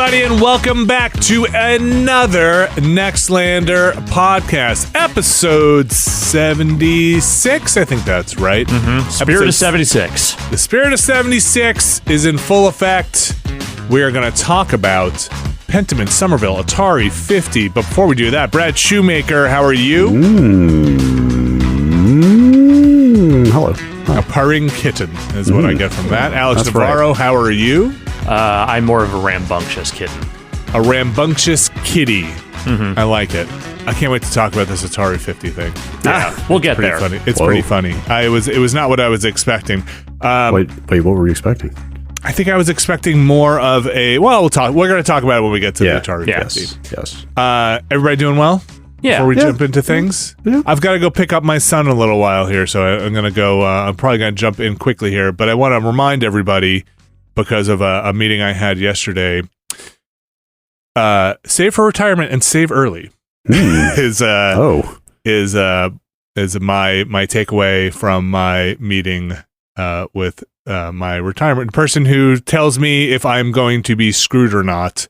everybody, and welcome back to another Nextlander podcast, episode 76. I think that's right. Spirit of 76. The Spirit of 76 is in full effect. We are going to talk about Pentiment, Somerville, Atari 50. But before we do that, Brad Shoemaker, how are you? Hello. A purring kitten is what I get from that. Alex That's Navarro, right. how are you? I'm more of a rambunctious kitten. A rambunctious kitty. I like it. I can't wait to talk about this Atari 50 thing. Yeah, we'll get Pretty there. funny. It's Whoa. pretty funny. It was not what I was expecting. Wait, what were you expecting? I think I was expecting more of a. Well, we're going to talk about it when we get to the Atari 50. Yes. Everybody doing well? Yeah. Before we jump into things, Yeah. I've got to go pick up my son in a little while here, so I'm going to go. I'm probably going to jump in quickly here, but I want to remind everybody because of a meeting I had yesterday. Save for retirement and save early is my takeaway from my meeting with my retirement person who tells me if I'm going to be screwed or not.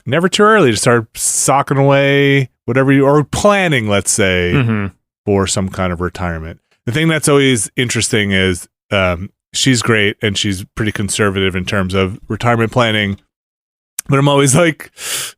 Never too early to start socking away whatever you or planning, let's say, for some kind of retirement. The thing that's always interesting is she's great and she's pretty conservative in terms of retirement planning. But I'm always like,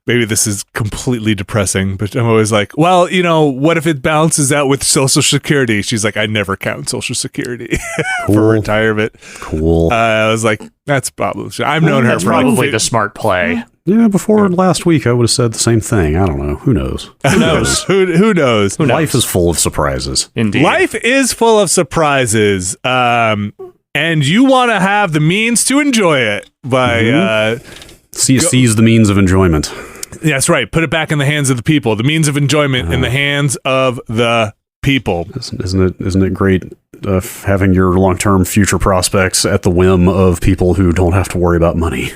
maybe this is completely depressing, but I'm always like, well, what if it balances out with Social Security? She's like, I never count Social Security for retirement. Cool. I was like, that's probably. I've known her That's for probably like, the smart play. Yeah, before last week, I would have said the same thing. I don't know. Who knows? Who knows? Who knows? Life is full of surprises. Indeed. Life is full of surprises, and you want to have the means to enjoy it by. Seize the means of enjoyment. That's right. Put it back in the hands of the people. The means of enjoyment in the hands of the people. Isn't it great having your long-term future prospects at the whim of people who don't have to worry about money?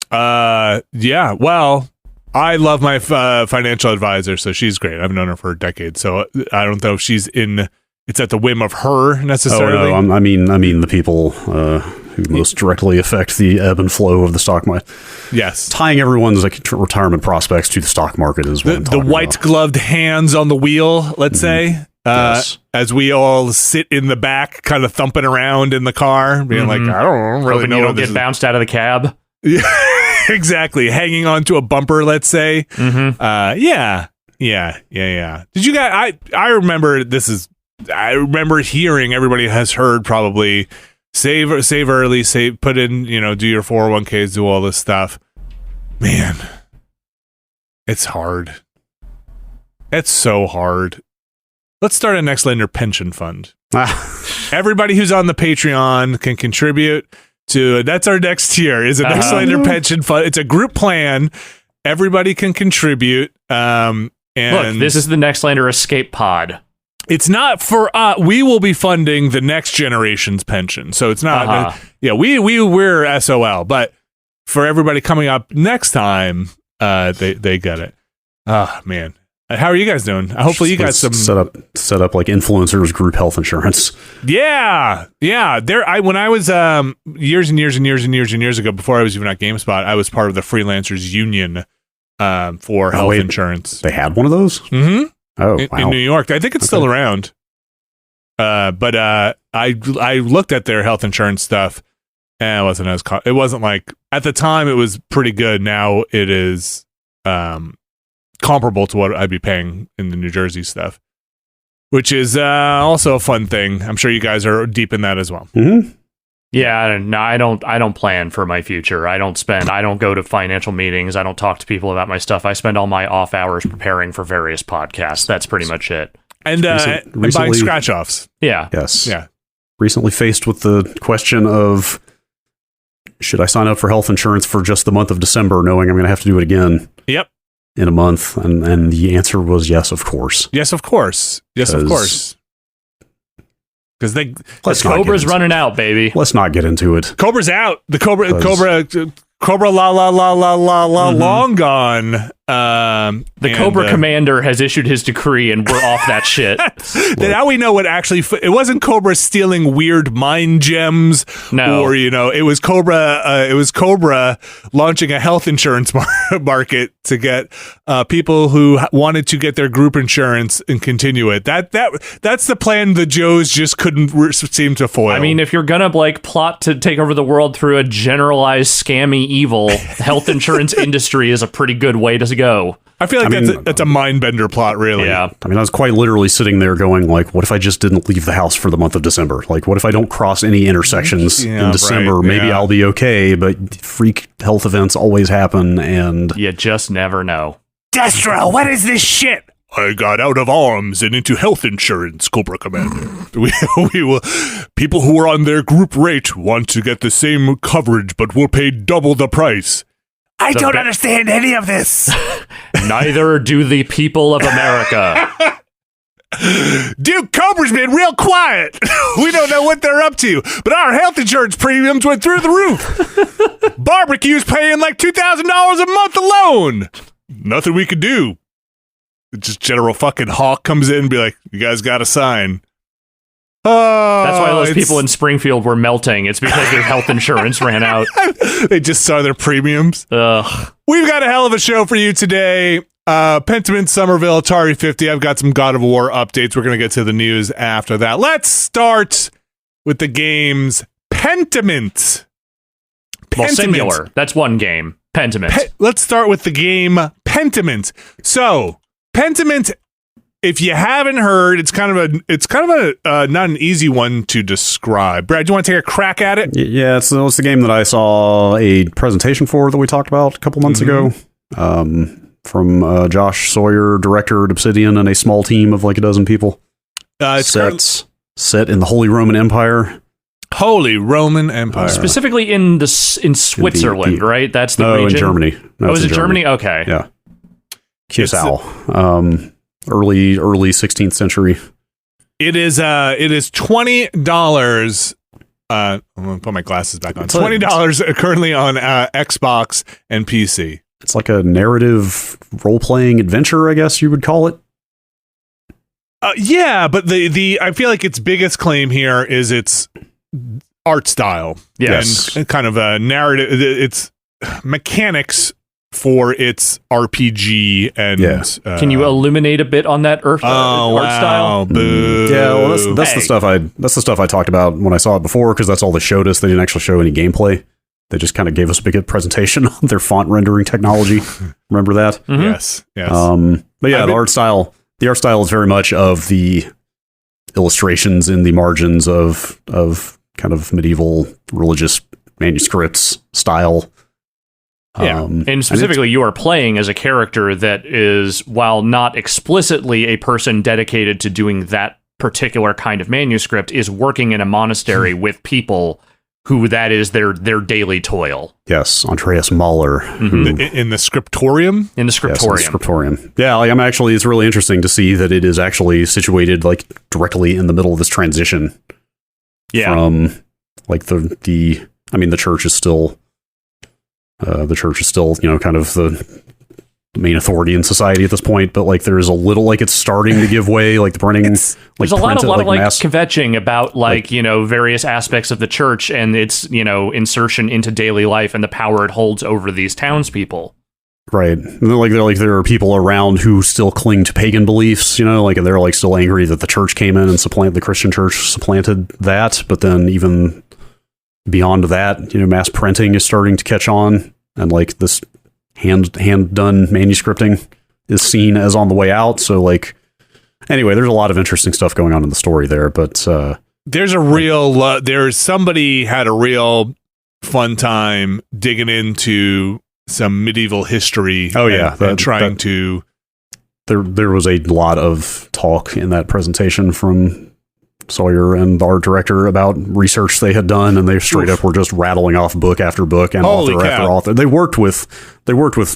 Yeah. Well, I love my financial advisor, so she's great. I've known her for a decade, so I don't know if she's in. It's at the whim of her necessarily. Oh no, I mean the people who most directly affect the ebb and flow of the stock market. Yes. Tying everyone's retirement prospects to the stock market is what I'm The talking white about. gloved hands on the wheel, let's say. Yes. As we all sit in the back, kind of thumping around in the car, being like, I don't really Hoping know you what don't this get is. bounced out of the cab. Yeah, exactly. Hanging onto a bumper, let's say. Yeah. Did you guys? I remember this is. I remember hearing everybody has heard probably save early, put in, do your 401ks, do all this stuff. Man, it's hard. It's so hard. Let's start a Nextlander pension fund. Everybody who's on the Patreon can contribute to. That's our next tier. Is a Nextlander pension fund. It's a group plan. Everybody can contribute. And Look, this is the Nextlander escape pod. It's not for we will be funding the next generation's pension. So it's not we're SOL, but for everybody coming up next time, they get it. Oh man. How are you guys doing? Hopefully you got some set up like influencers group health insurance. Yeah. When I was years and years ago, before I was even at GameSpot, I was part of the freelancers union for health insurance. They had one of those? Mm-hmm. Oh, in New York. I think it's still around. But I looked at their health insurance stuff, and it wasn't like at the time it was pretty good. Now it is comparable to what I'd be paying in the New Jersey stuff, which is also a fun thing. I'm sure you guys are deep in that as well. Mm-hmm. Yeah, no, I don't plan for my future. I don't go to financial meetings. I don't talk to people about my stuff. I spend all my off hours preparing for various podcasts. That's pretty much it. And and buying scratch offs. Yeah. Yes. Yeah. Recently faced with the question of, should I sign up for health insurance for just the month of December, knowing I'm going to have to do it again? Yep. In a month, and the answer was yes, of course. Yes, of course. Yes, of course. Because Cobra's running out, baby. Let's not get into it. Cobra's out. The Cobra, long gone. The Cobra Commander has issued his decree, and we're off that shit. Now we know what actually. It wasn't Cobra stealing weird mind gems, or it was Cobra. It was Cobra launching a health insurance market to get people who wanted to get their group insurance and continue it. That's the plan. The Joes just couldn't seem to foil. I mean, if you're gonna plot to take over the world through a generalized scammy evil, the health insurance industry is a pretty good way to go. I feel like that's a mind bender plot, really. Yeah. I mean, I was quite literally sitting there going, like, what if I just didn't leave the house for the month of December? Like, what if I don't cross any intersections in December? Right, maybe I'll be okay, but freak health events always happen, and you just never know. Destro, what is this shit? I got out of arms and into health insurance, Cobra Commander. we will. People who are on their group rate want to get the same coverage, but will pay double the price. I don't understand any of this. Neither do the people of America. Dude, Cobra's been real quiet. We don't know what they're up to, but our health insurance premiums went through the roof. Barbecue's paying like $2,000 a month alone. Nothing we could do. Just General fucking Hawk comes in and be like, you guys got to sign. Oh, that's why those people in Springfield were melting. It's because their health insurance ran out. They just saw their premiums. Ugh. We've got a hell of a show for you today. Pentiment, Somerville, Atari 50. I've got some God of War updates. We're going to get to the news after that. Let's start with the games Pentiment. Well, singular. That's one game. Pentiment. Let's start with the game Pentiment. So, Pentiment, if you haven't heard, it's kind of a not an easy one to describe. Brad, do you want to take a crack at it? Yeah, it's the game that I saw a presentation for that we talked about a couple months ago. From Josh Sawyer, director at Obsidian, and a small team of like a dozen people. It's set in the Holy Roman Empire. Holy Roman Empire. Specifically in Switzerland, right? That's the region? In Germany. No, is it Germany? Okay. Yeah. Kiesau. Early 16th century. It is $20. I'm gonna put my glasses back on. $20 currently on Xbox and PC. It's like a narrative role-playing adventure, I guess you would call it. Yeah, but the I feel like its biggest claim here is its art style. Yes. And kind of a narrative. It's mechanics for its RPG and can you illuminate a bit on that art style? Boo. Yeah, well, that's the stuff I talked about when I saw it before, because that's all they showed us. They didn't actually show any gameplay. They just kind of gave us a big presentation on their font rendering technology. Remember that? Mm-hmm. Yes. But yeah, the art style is very much of the illustrations in the margins of kind of medieval religious manuscripts style. Yeah, and specifically, you are playing as a character that is, while not explicitly a person dedicated to doing that particular kind of manuscript, is working in a monastery with people who that is their daily toil. Yes, Andreas Mahler. Mm-hmm. In the scriptorium? In the scriptorium. Yes, in the scriptorium. Yeah, like it's really interesting to see that it is actually situated like directly in the middle of this transition. Yeah. From like the church is still kind of the main authority in society at this point, but like there's a little like it's starting to give way, like the printing. There's a lot of kvetching about various aspects of the church and its insertion into daily life and the power it holds over these townspeople. Right. And there are people around who still cling to pagan beliefs, and they're like still angry that the church came in and the Christian church supplanted that. But then even beyond that, mass printing is starting to catch on, and like this hand done manuscripting is seen as on the way out. So like, anyway, there's a lot of interesting stuff going on in the story there, but there's somebody had a real fun time digging into some medieval history. Oh yeah. There was a lot of talk in that presentation from Sawyer and the art director about research they had done, and they straight up were just rattling off book after book and author after author. They worked with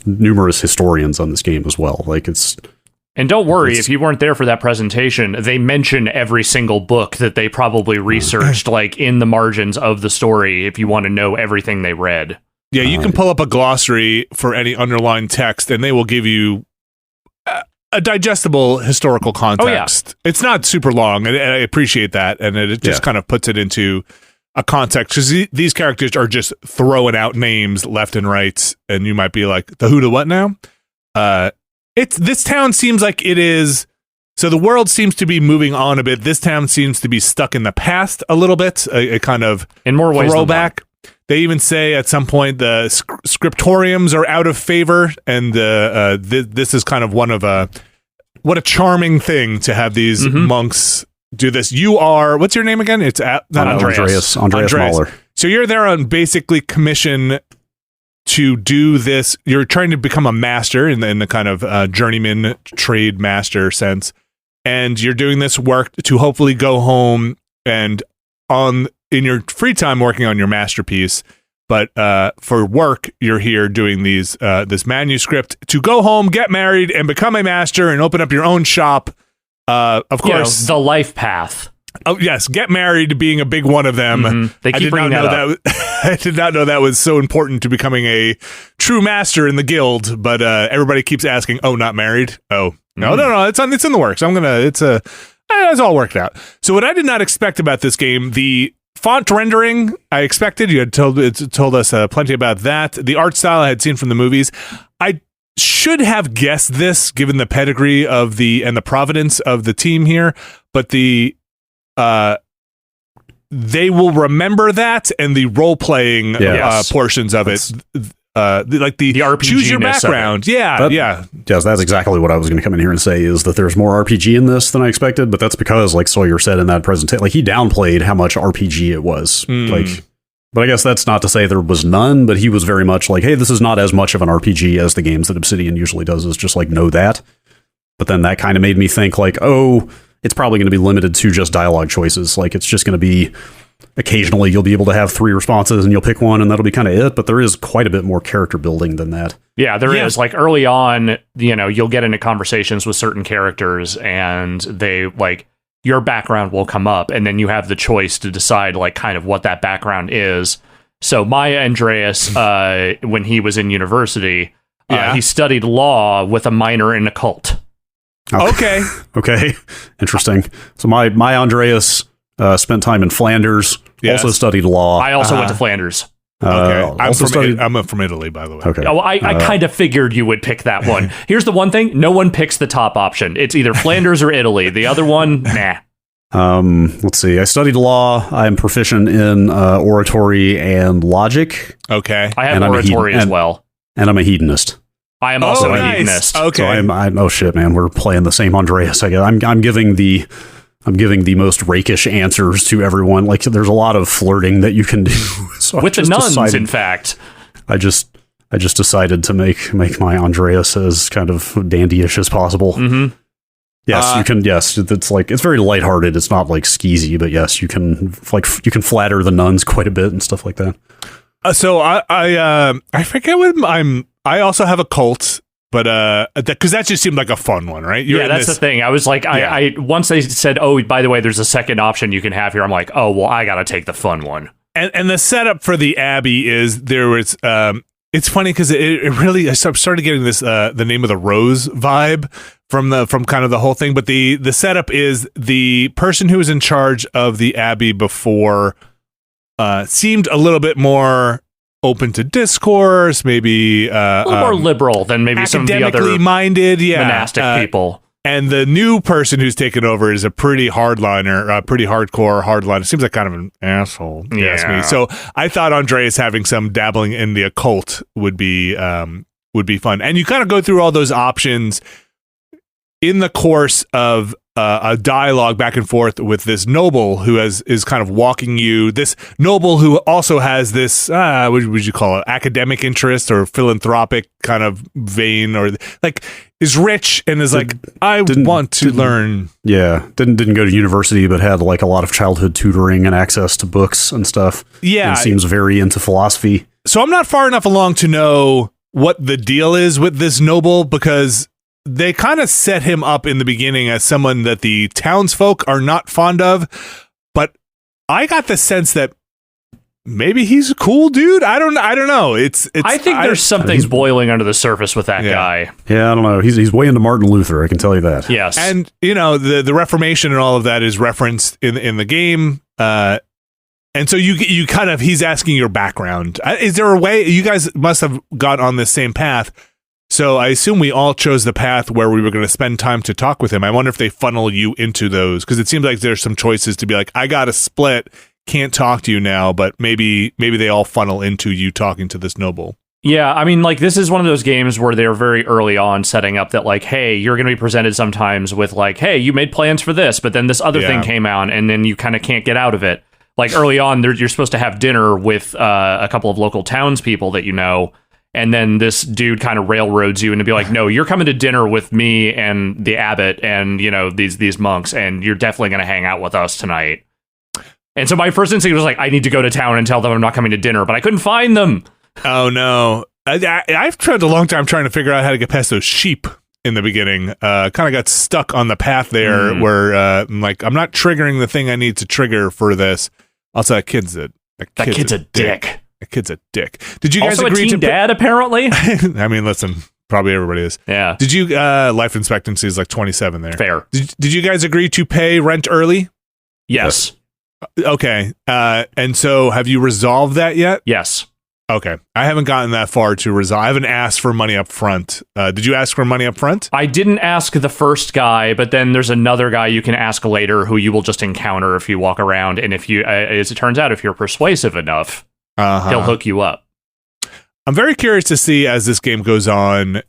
numerous historians on this game as well. And don't worry, if you weren't there for that presentation, they mention every single book that they probably researched, like in the margins of the story, if you want to know everything they read. Yeah, you can pull up a glossary for any underlying text, and they will give you a digestible historical context. It's not super long, and I appreciate that, and it just kind of puts it into a context, because these characters are just throwing out names left and right, and you might be like, the who to what now? This town seems like it is... So the world seems to be moving on a bit. This town seems to be stuck in the past a little bit, a kind of in more ways throwback. They even say at some point the scriptoriums are out of favor, and this is kind of one of what a charming thing to have these monks do this. You are, what's your name again? It's Andreas Mahler. So you're there on basically commission to do this. You're trying to become a master in the kind of journeyman trade master sense, and you're doing this work to hopefully go home and in your free time working on your masterpiece. But for work, you're here doing this manuscript to go home, get married, and become a master and open up your own shop. Of course, the life path. Oh yes, get married being a big one of them. They keep bringing that up. I did not know that was so important to becoming a true master in the guild. But everybody keeps asking, "Oh, not married? Oh, no, it's in the works. It's all worked out." So what I did not expect about this game, the font rendering, I expected. You had told us plenty about that. The art style I had seen from the movies. I should have guessed this, given the pedigree of and the provenance of the team here, but they will remember that, and the role-playing portions of it, like the RPG choose your background. Yes, that's exactly what I was going to come in here and say, is that there's more RPG in this than I expected, but that's because, like Sawyer said in that presentation, like he downplayed how much RPG it was. But I guess that's not to say there was none, but he was very much like, hey, this is not as much of an RPG as the games that Obsidian usually does, is just like, know that. But then that kind of made me think like, oh, it's probably going to be limited to just dialogue choices. Like, it's just going to be occasionally you'll be able to have 3 responses and you'll pick one and that'll be kind of it. But there is quite a bit more character building than that. Yeah, there is. Like early on, you'll get into conversations with certain characters and they like your background will come up, and then you have the choice to decide like kind of what that background is. So Maya Andreas, when he was in university, he studied law with a minor in occult. Okay. Okay. Interesting. So my Andreas spent time in Flanders, also studied law. I also went to Flanders. Okay. I'm from Italy, by the way. Okay. Oh, I kind of figured you would pick that one. Here's the one thing. No one picks the top option. It's either Flanders or Italy. The other one, nah. Let's see. I studied law. I'm proficient in oratory and logic. Okay. I have oratory as well. And I'm a hedonist. I am also a hedonist. Okay. So oh shit, man, we're playing the same Andreas. I'm giving the most rakish answers to everyone. Like, there's a lot of flirting that you can do. So with the nuns, in fact. I just decided to make my Andreas as kind of dandyish as possible. Mm-hmm. Yes, you can. Yes, it's like, it's very lighthearted. It's not like skeezy, but yes, you can flatter the nuns quite a bit and stuff like that. So I forget what I also have a cult, but because that just seemed like a fun one, right? That's the thing. I was like, I once they said, oh, by the way, there's a second option you can have here. I'm like, oh, well, I got to take the fun one. And the setup for the Abbey is there was. It's funny because it really, I started getting this the Name of the Rose vibe from kind of the whole thing. But the setup is the person who was in charge of the Abbey before seemed a little bit more open to discourse, maybe a little more liberal than maybe some of the other minded, monastic people. And the new person who's taken over is a pretty hardliner, pretty hardcore hardliner. Seems like kind of an asshole, if you ask me. So I thought Andreas having some dabbling in the occult would be fun. And you kind of go through all those options in the course of a dialogue back and forth with this noble who is kind of walking you. This noble who also has this, what would you call it, academic interest or philanthropic kind of vein, or like is rich and is I want to learn. Yeah, didn't go to university, but had like a lot of childhood tutoring and access to books and stuff. Yeah, and seems very into philosophy. So I'm not far enough along to know what the deal is with this noble, because they kind of set him up in the beginning as someone that the townsfolk are not fond of, but I got the sense that maybe he's a cool dude. I don't know. I think there's something boiling under the surface with that guy. Yeah, I don't know. He's way into Martin Luther, I can tell you that. Yes. And the Reformation and all of that is referenced in the game. And so you kind of, he's asking your background. Is there a way, you guys must have got on this same path. So I assume we all chose the path where we were going to spend time to talk with him. I wonder if they funnel you into those, because it seems like there's some choices to be like, I got to split, can't talk to you now, but maybe they all funnel into you talking to this noble. Yeah, I mean, like, this is one of those games where they're very early on setting up that, like, hey, you're going to be presented sometimes with, like, hey, you made plans for this, but then this other thing came out, and then you kind of can't get out of it. Like, early on, you're supposed to have dinner with a couple of local townspeople that you know, and then this dude kind of railroads you into be like, no, you're coming to dinner with me and the abbot and, these monks, and you're definitely going to hang out with us tonight. And so my first instinct was like, I need to go to town and tell them I'm not coming to dinner, but I couldn't find them. Oh, no. I've tried a long time trying to figure out how to get past those sheep in the beginning. Kind of got stuck on the path there where I'm like, I'm not triggering the thing I need to trigger for this. Also, that kid's a dick. That kid's a dick. Did you guys also agree a teen dad, apparently? I mean, listen, probably everybody is. Yeah. Did you, life expectancy is like 27 there. Fair. Did you guys agree to pay rent early? Yes. Okay. And so have you resolved that yet? Yes. Okay. I haven't gotten that far to resolve. I haven't asked for money up front. Did you ask for money up front? I didn't ask the first guy, but then there's another guy you can ask later who you will just encounter if you walk around. And if you, as it turns out, if you're persuasive enough, he'll hook you up. I'm very curious to see, as this game goes on,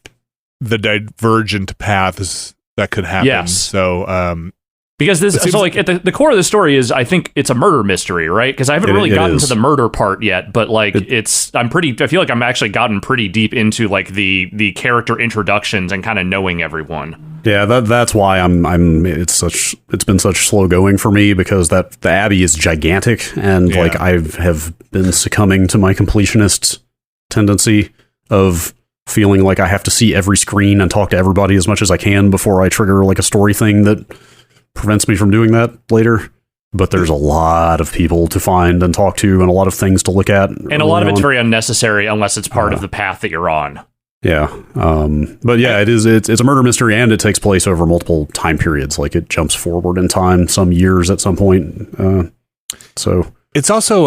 the divergent paths that could happen. Yes. So, because this, so like at the core of the story is, I think it's a murder mystery, right? Because I haven't really gotten to the murder part yet, but like I feel like I'm actually gotten pretty deep into like the character introductions and kind of knowing everyone. Yeah, that's why it's been such slow going for me, because the Abbey is gigantic, and like I have been succumbing to my completionist tendency of feeling like I have to see every screen and talk to everybody as much as I can before I trigger like a story thing that prevents me from doing that later. But there's a lot of people to find and talk to, and a lot of things to look at, and a lot of it's very unnecessary unless it's part of the path that you're on. Yeah. But yeah, it's a murder mystery, and it takes place over multiple time periods. Like, it jumps forward in time some years at some point. So it's also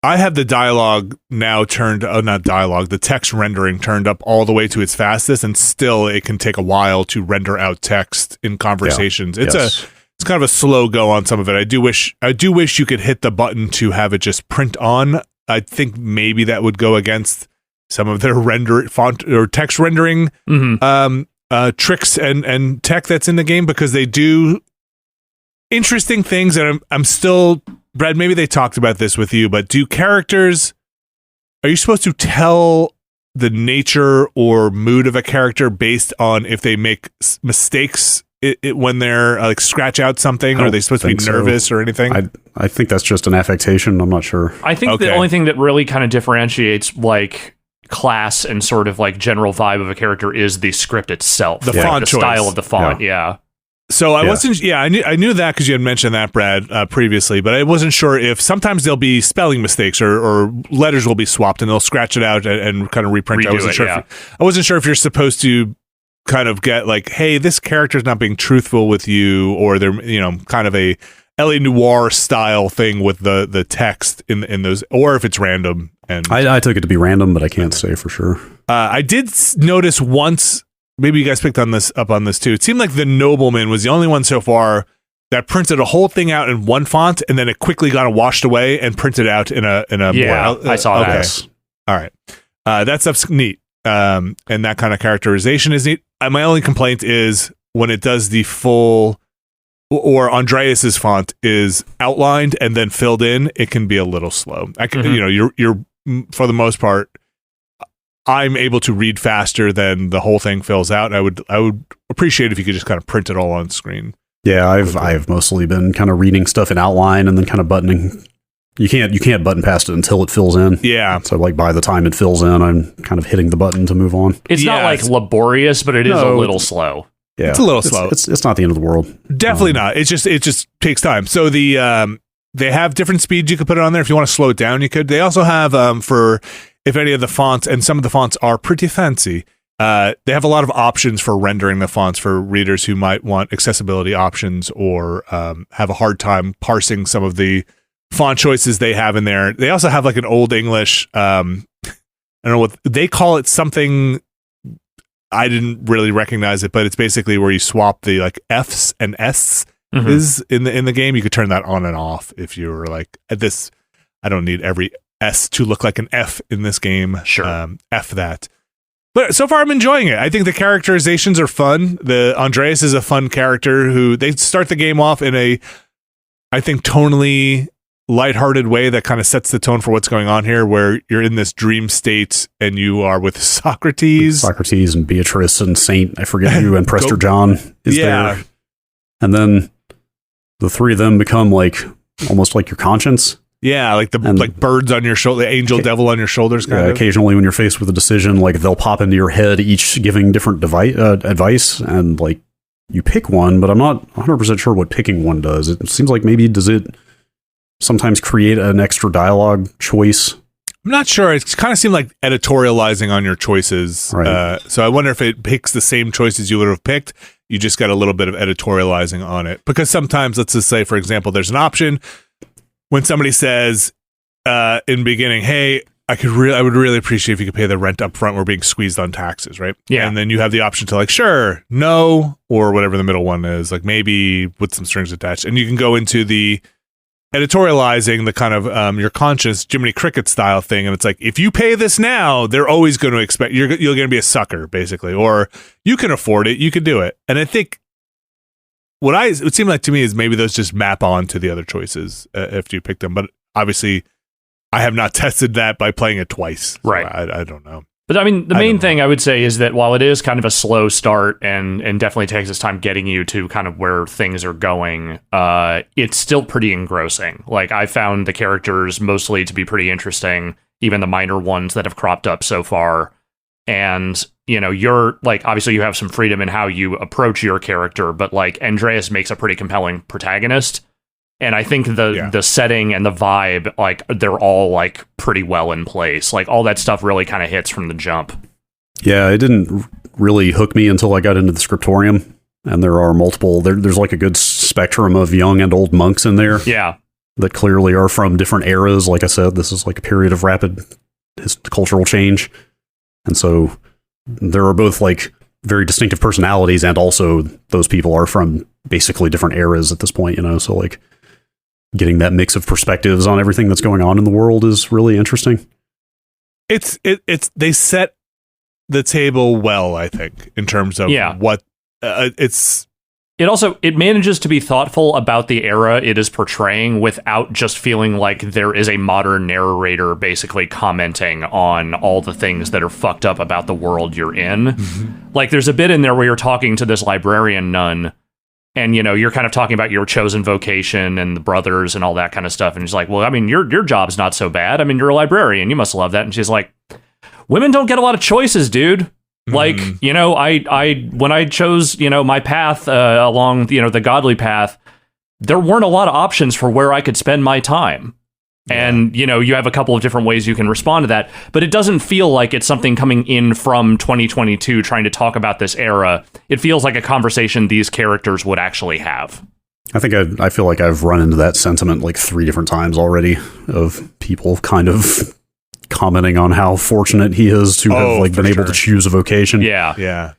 I have the dialogue now the text rendering turned up all the way to its fastest, and still it can take a while to render out text in conversations. Yeah. It's kind of a slow go on some of it. I do wish you could hit the button to have it just print on. I think maybe that would go against some of their font or text rendering tricks and tech that's in the game, because they do interesting things. And I'm still, Brad, maybe they talked about this with you, but are you supposed to tell the nature or mood of a character based on if they make mistakes when they're like scratch out something? Or are they supposed to be nervous or anything? I think that's just an affectation. I'm not sure. I think the only thing that really kind of differentiates like class and sort of like general vibe of a character is the script itself, the font choice, style of the font. Yeah. So I wasn't. Yeah, I knew that because you had mentioned that, Brad, previously. But I wasn't sure if sometimes there'll be spelling mistakes or letters will be swapped and they'll scratch it out and kind of reprint. I wasn't sure if you're supposed to kind of get like, hey, this character's not being truthful with you, or they're kind of a L.A. Noire style thing with the text in those, or if it's random. And I took it to be random, but I can't say for sure. I did notice once. Maybe you guys picked on this too. It seemed like the nobleman was the only one so far that printed a whole thing out in one font, and then it quickly got washed away and printed out in a I saw that. All right, that stuff's neat, and that kind of characterization is neat. My only complaint is when it does the full, or Andreas's font is outlined and then filled in, it can be a little slow. I can, you're for the most part, I'm able to read faster than the whole thing fills out. I would appreciate if you could just kind of print it all on screen. Yeah, I've mostly been kind of reading stuff in outline and then kind of buttoning. You can't button past it until it fills in. Yeah. So like by the time it fills in, I'm kind of hitting the button to move on. It's not like laborious, but it is a little slow. Yeah, it's a little slow. It's not the end of the world. Definitely not. It just takes time. So the they have different speeds you could put it on there. If you want to slow it down, you could. They also have for if any of the fonts, and some of the fonts are pretty fancy. They have a lot of options for rendering the fonts for readers who might want accessibility options or have a hard time parsing some of the font choices they have in there. They also have like an old English. I don't know what they call it. Something I didn't really recognize it, but it's basically where you swap the like F's and S is in the game. You could turn that on and off if you were like at this. I don't need every S to look like an F in this game. Sure, F that. But so far, I'm enjoying it. I think the characterizations are fun. The Andreas is a fun character who they start the game off in a, I think, tonally lighthearted way that kind of sets the tone for what's going on here, where you're in this dream state and you are with Socrates and Beatrice and Saint, I forget who, and Prester John is there. And then the three of them become like almost like your conscience. Yeah, like like birds on your shoulder, the angel devil on your shoulders. Kind of. Occasionally, when you're faced with a decision, like they'll pop into your head, each giving different advice, and like you pick one. But I'm not 100% sure what picking one does. It seems like maybe does it sometimes create an extra dialogue choice? I'm not sure. It kind of seemed like editorializing on your choices. Right. So I wonder if it picks the same choices you would have picked. You just got a little bit of editorializing on it, because sometimes, let's just say, for example, there's an option. When somebody says in the beginning, hey, I would really appreciate if you could pay the rent up front. We're being squeezed on taxes, right? Yeah. And then you have the option to like, sure, no, or whatever the middle one is, like maybe with some strings attached. And you can go into the editorializing, the kind of your conscious Jiminy Cricket style thing. And it's like, if you pay this now, they're always going to expect you're going to be a sucker, basically. Or you can afford it, you can do it. And I think what it would seem like to me is maybe those just map on to the other choices after you pick them. But obviously, I have not tested that by playing it twice. So right. I don't know. But I mean, the main thing I would say is that while it is kind of a slow start and definitely takes its time getting you to kind of where things are going, it's still pretty engrossing. Like, I found the characters mostly to be pretty interesting, even the minor ones that have cropped up so far. And, you know, you're like, obviously you have some freedom in how you approach your character, but like Andreas makes a pretty compelling protagonist. And I think the setting and the vibe, like, they're all like pretty well in place. Like, all that stuff really kind of hits from the jump. Yeah, it didn't really hook me until I got into the scriptorium. And there are multiple, there's like a good spectrum of young and old monks in there. Yeah. That clearly are from different eras. Like I said, this is like a period of rapid cultural change. And so there are both like very distinctive personalities, and also those people are from basically different eras at this point, you know, so like getting that mix of perspectives on everything that's going on in the world is really interesting. It's they set the table well, I think, in terms of what It manages to be thoughtful about the era it is portraying without just feeling like there is a modern narrator basically commenting on all the things that are fucked up about the world you're in. Mm-hmm. Like, there's a bit in there where you're talking to this librarian nun, and, you know, you're kind of talking about your chosen vocation and the brothers and all that kind of stuff. And she's like, well, I mean, your job's not so bad. I mean, you're a librarian. You must love that. And she's like, women don't get a lot of choices, dude. Like, you know, I when I chose, you know, my path along, you know, the godly path, there weren't a lot of options for where I could spend my time. Yeah. And, you know, you have a couple of different ways you can respond to that, but it doesn't feel like it's something coming in from 2022 trying to talk about this era. It feels like a conversation these characters would actually have. I think I feel like I've run into that sentiment like 3 different times already, of people kind of commenting on how fortunate he is to have like been able to choose a vocation. Yeah.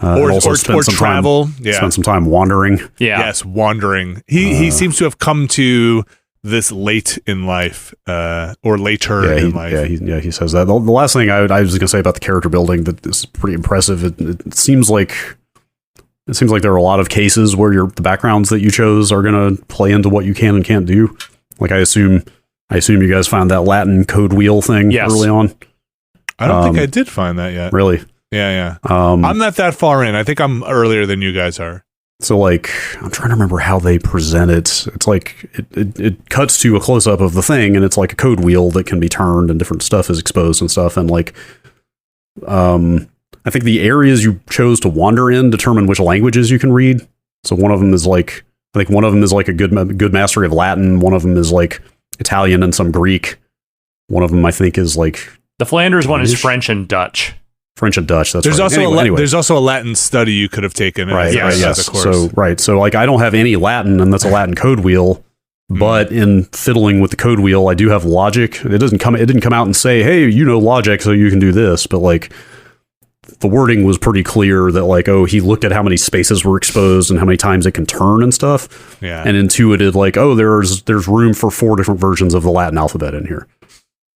Or travel. Spend some time wandering. Yeah. Yes, wandering. He seems to have come to this late in life, or later in life. He says that. The last thing I was going to say about the character building that is pretty impressive. It seems like there are a lot of cases where the backgrounds that you chose are going to play into what you can and can't do. Like, I assume you guys found that Latin code wheel thing early on. I don't think I did find that yet. Really? Yeah. I'm not that far in. I think I'm earlier than you guys are. So, like, I'm trying to remember how they present it. It's like, it cuts to a close-up of the thing, and it's like a code wheel that can be turned, and different stuff is exposed and stuff. And, like, I think the areas you chose to wander in determine which languages you can read. So one of them is, like, I think one of them is like a good mastery of Latin. One of them is like Italian and some Greek. One of them, I think, is like the Flanders one is French and Dutch. French and Dutch. That's there's right. Also there's also a Latin study you could have taken. Right. Yes. Of course. So like I don't have any Latin, and that's a Latin code wheel. But in fiddling with the code wheel, I do have logic. It didn't come out and say, "Hey, you know logic, so you can do this." But like, the wording was pretty clear that like, oh, he looked at how many spaces were exposed and how many times it can turn and stuff, and intuited like, oh, there's room for 4 different versions of the Latin alphabet in here.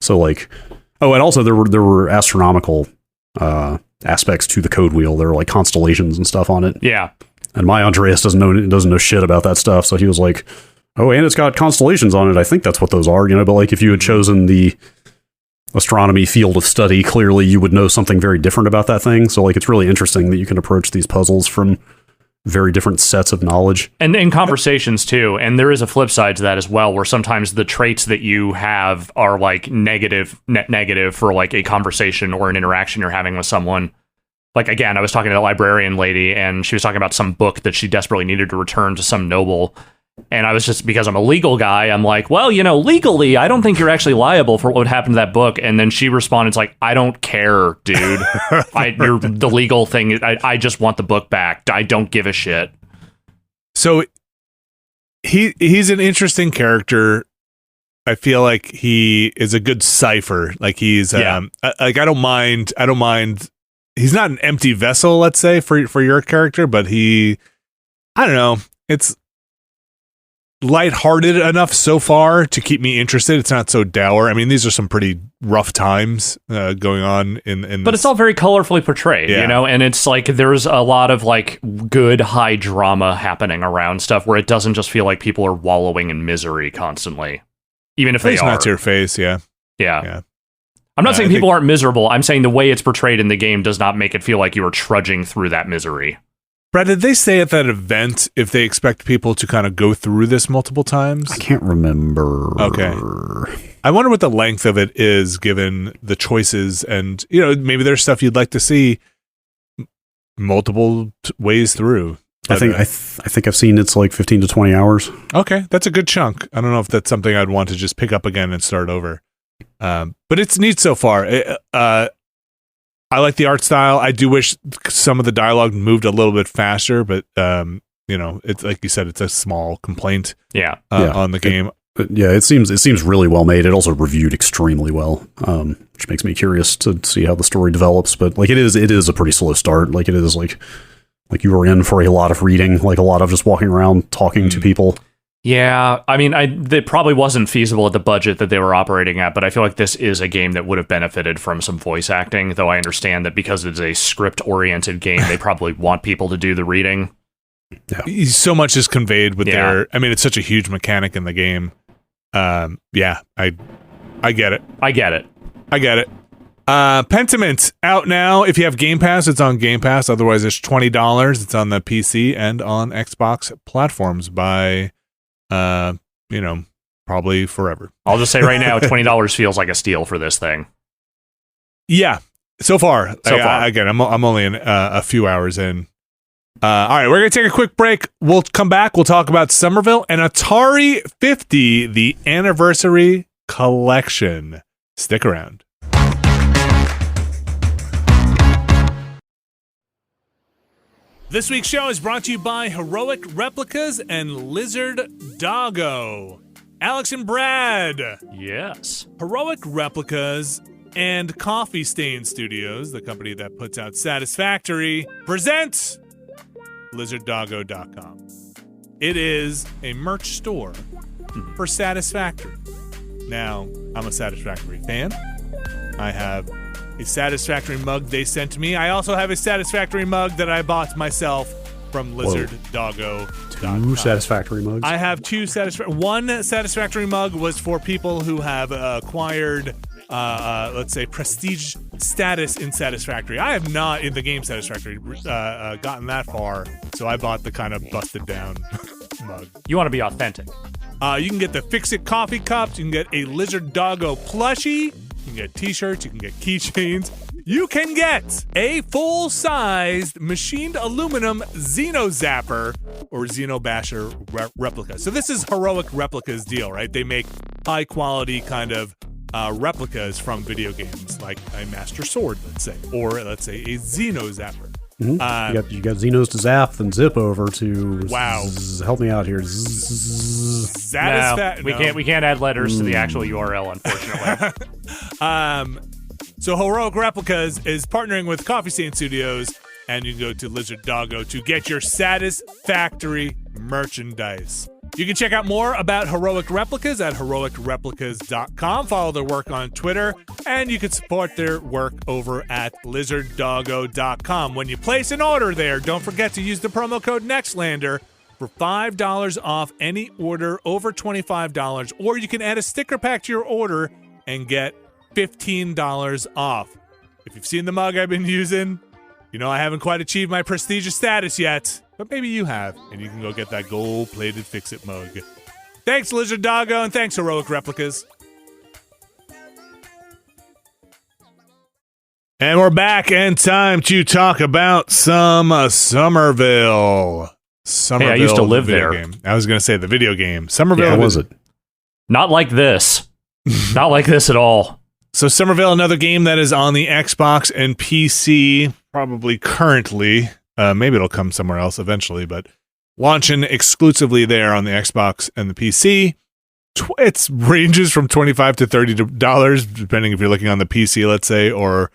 So like, oh, and also there were astronomical aspects to the code wheel. There were like constellations and stuff on it. Yeah, and my Andreas doesn't know shit about that stuff, so he was like, oh, and it's got constellations on it. I think that's what those are, But like, if you had chosen the astronomy field of study, clearly you would know something very different about that thing. So like, it's really interesting that you can approach these puzzles from very different sets of knowledge. And in conversations too. And there is a flip side to that as well, where sometimes the traits that you have are like negative for like a conversation or an interaction you're having with someone. Like, again, I was talking to a librarian lady, and she was talking about some book that she desperately needed to return to some noble. And I was just, because I'm a legal guy, I'm like, well, legally, I don't think you're actually liable for what would happen to that book. And then she responded, it's like, I don't care, dude. The legal thing, I just want the book back. I don't give a shit. So he's an interesting character. I feel like he is a good cipher. Like he's, like, I don't mind. He's not an empty vessel, let's say, for your character, but I don't know. It's lighthearted enough so far to keep me interested. It's not so dour. I mean, these are some pretty rough times going on in but it's all very colorfully portrayed, and it's like there's a lot of like good high drama happening around stuff where it doesn't just feel like people are wallowing in misery constantly, even if they are. Not to your face, yeah. I'm not saying people aren't miserable. I'm saying the way it's portrayed in the game does not make it feel like you are trudging through that misery. Brad, did they say at that event if they expect people to kind of go through this multiple times? I can't remember. Okay. I wonder what the length of it is given the choices, and maybe there's stuff you'd like to see multiple ways through. But I think I've seen it's like 15 to 20 hours. Okay, that's a good chunk. I don't know if that's something I'd want to just pick up again and start over. But it's neat so far. I like the art style. I do wish some of the dialogue moved a little bit faster, but it's like you said, it's a small complaint. On the game. It seems really well made. It also reviewed extremely well, which makes me curious to see how the story develops. But like it is a pretty slow start. Like it is like you were in for a lot of reading, like a lot of just walking around talking to people. Yeah, I mean, it probably wasn't feasible at the budget that they were operating at, but I feel like this is a game that would have benefited from some voice acting, though I understand that because it's a script-oriented game, they probably want people to do the reading. Yeah. So much is conveyed with it's such a huge mechanic in the game. I get it. I get it. Pentiment out now. If you have Game Pass, it's on Game Pass. Otherwise, it's $20. It's on the PC and on Xbox platforms by... probably forever. I'll just say right now, $20 feels like a steal for this thing. Yeah, so far. Again, I'm only a few hours in. All right, we're gonna take a quick break. We'll come back. We'll talk about Somerville and Atari 50, the anniversary collection. Stick around. This week's show is brought to you by Heroic Replicas and Lizard Doggo. Alex and Brad. Yes. Heroic Replicas and Coffee Stain Studios, the company that puts out Satisfactory, present LizardDoggo.com. It is a merch store for Satisfactory. Now, I'm a Satisfactory fan. I have a Satisfactory mug they sent to me. I also have a Satisfactory mug that I bought myself from LizardDoggo.com. 2 Satisfactory mugs? I have 2 Satisfactory. One Satisfactory mug was for people who have acquired, let's say, prestige status in Satisfactory. I have not, in the game Satisfactory, gotten that far, so I bought the kind of busted down mug. You want to be authentic. You can get the Fix-It coffee cups. You can get a Lizard Doggo plushie. You can get t-shirts, you can get keychains, you can get a full-sized machined aluminum Xeno Zapper or Xeno Basher replica. So this is Heroic Replica's deal, right? They make high-quality kind of replicas from video games, like a Master Sword, let's say, or let's say a Xeno Zapper. Mm-hmm. You got Xenos to zap and zip over to. Wow! Help me out here. We can't add letters to the actual URL, unfortunately. So Heroic Replicas is partnering with Coffee Stain Studios, and you can go to Lizard Doggo to get your Satisfactory merchandise. You can check out more about Heroic Replicas at heroicreplicas.com. Follow their work on Twitter, and you can support their work over at lizarddoggo.com. When you place an order there, don't forget to use the promo code Nextlander for $5 off any order over $25, or you can add a sticker pack to your order and get $15 off. If you've seen the mug I've been using, you know I haven't quite achieved my prestigious status yet. But maybe you have, and you can go get that gold-plated Fix-It mug. Thanks, Lizard Doggo, and thanks, Heroic Replicas. And we're back, and time to talk about some Somerville. Hey, I used to live there. Game. I was going to say the video game. Somerville. Yeah, how was it? Not like this. Not like this at all. So Somerville, another game that is on the Xbox and PC, probably currently. Maybe it'll come somewhere else eventually, but launching exclusively there on the Xbox and the PC. It ranges from $25 to $30, depending if you're looking on the PC, let's say, or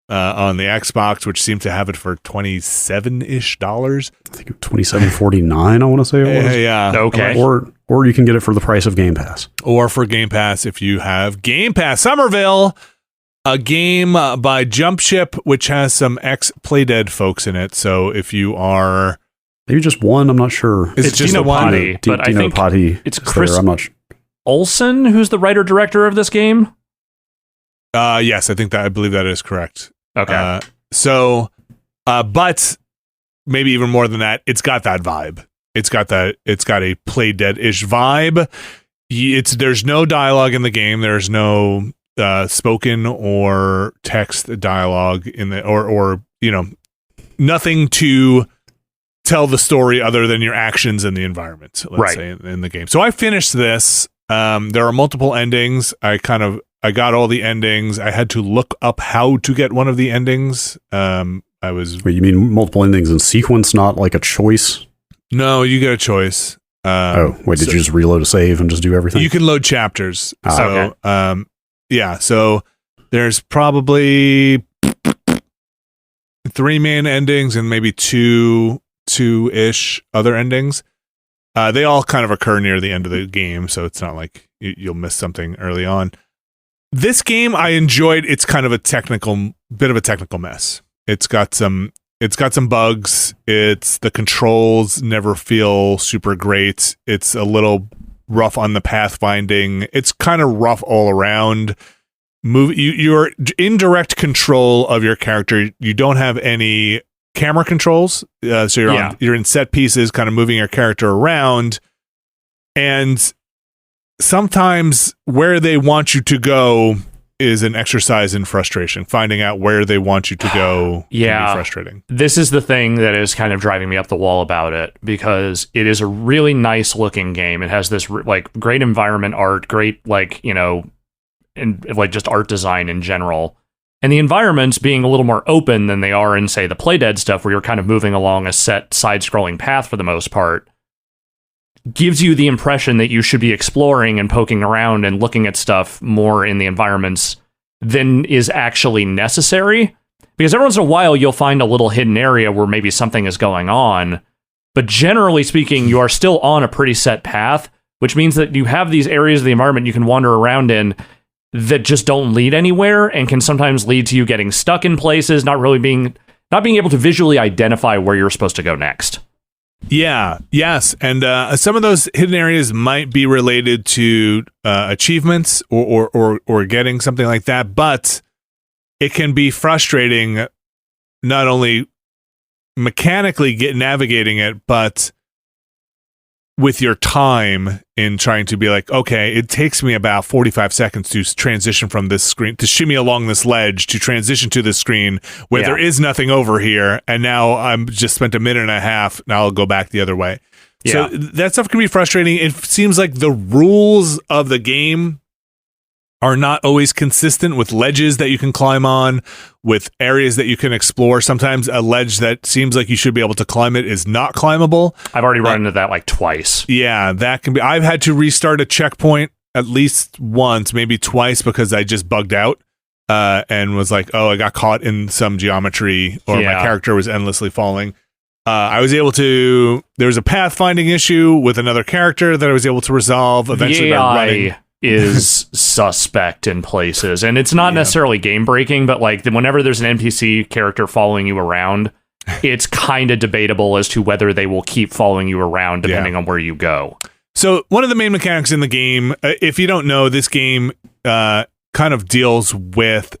on the Xbox, which seemed to have it for $27-ish. I think $27.49. I want to say it was. Yeah. Okay. Or you can get it for the price of Game Pass. Or for Game Pass if you have Game Pass. Somerville. A game by Jump Ship, which has some ex-Playdead folks in it. So if you are... Maybe just one, I'm not sure. It's just Dino Potty, but I think Potty it's Chris I'm not sure. Olsen, who's the writer-director of this game? Yes, I believe that is correct. Okay. But maybe even more than that, it's got that vibe. It's got a Playdead-ish vibe. There's no dialogue in the game. There's no... spoken or text dialogue in the or nothing to tell the story other than your actions and the environment, let's say in the game. So I finished this. There are multiple endings. I got all the endings. I had to look up how to get one of the endings. Wait, you mean multiple endings in sequence, not like a choice? No, you get a choice. Did you just reload a save and just do everything? You can load chapters. Okay. Yeah, so there's probably 3 main endings and maybe two-ish other endings. They all kind of occur near the end of the game, so it's not like you'll miss something early on. This game I enjoyed. It's kind of a bit of a technical mess. It's got some bugs. The controls never feel super great. It's a little rough on the pathfinding. It's kind of rough all around. You're in direct control of your character. You don't have any camera controls, so you're in set pieces, kind of moving your character around. And sometimes where they want you to go is an exercise in frustration. Finding out where they want you to go can be frustrating. This is the thing that is kind of driving me up the wall about it, because it is a really nice looking game. It has this great environment art, great and just art design in general. And the environments being a little more open than they are in, say, the Playdead stuff, where you're kind of moving along a set side-scrolling path for the most part, gives you the impression that you should be exploring and poking around and looking at stuff more in the environments than is actually necessary. Because every once in a while, you'll find a little hidden area where maybe something is going on. But generally speaking, you are still on a pretty set path, which means that you have these areas of the environment you can wander around in that just don't lead anywhere and can sometimes lead to you getting stuck in places, not being able to visually identify where you're supposed to go next. Yeah, yes. And some of those hidden areas might be related to achievements or getting something like that, but it can be frustrating not only mechanically navigating it, but with your time in trying to be like, okay, it takes me about 45 seconds to transition from this screen, to shimmy along this ledge, to transition to this screen where there is nothing over here, and now I'm just spent a minute and a half, now I'll go back the other way. So that stuff can be frustrating. It seems like the rules of the game are not always consistent with ledges that you can climb on, with areas that you can explore. Sometimes a ledge that seems like you should be able to climb it is not climbable. I've already run into that like twice. Yeah, that can be. I've had to restart a checkpoint at least once, maybe twice, because I just bugged out and was like, oh, I got caught in some geometry, or my character was endlessly falling. I was able to. There was a pathfinding issue with another character that I was able to resolve eventually by running. Is suspect in places, and it's not necessarily game breaking, but like whenever there's an NPC character following you around, it's kind of debatable as to whether they will keep following you around depending on where you go. So one of the main mechanics in the game, if you don't know, this game kind of deals with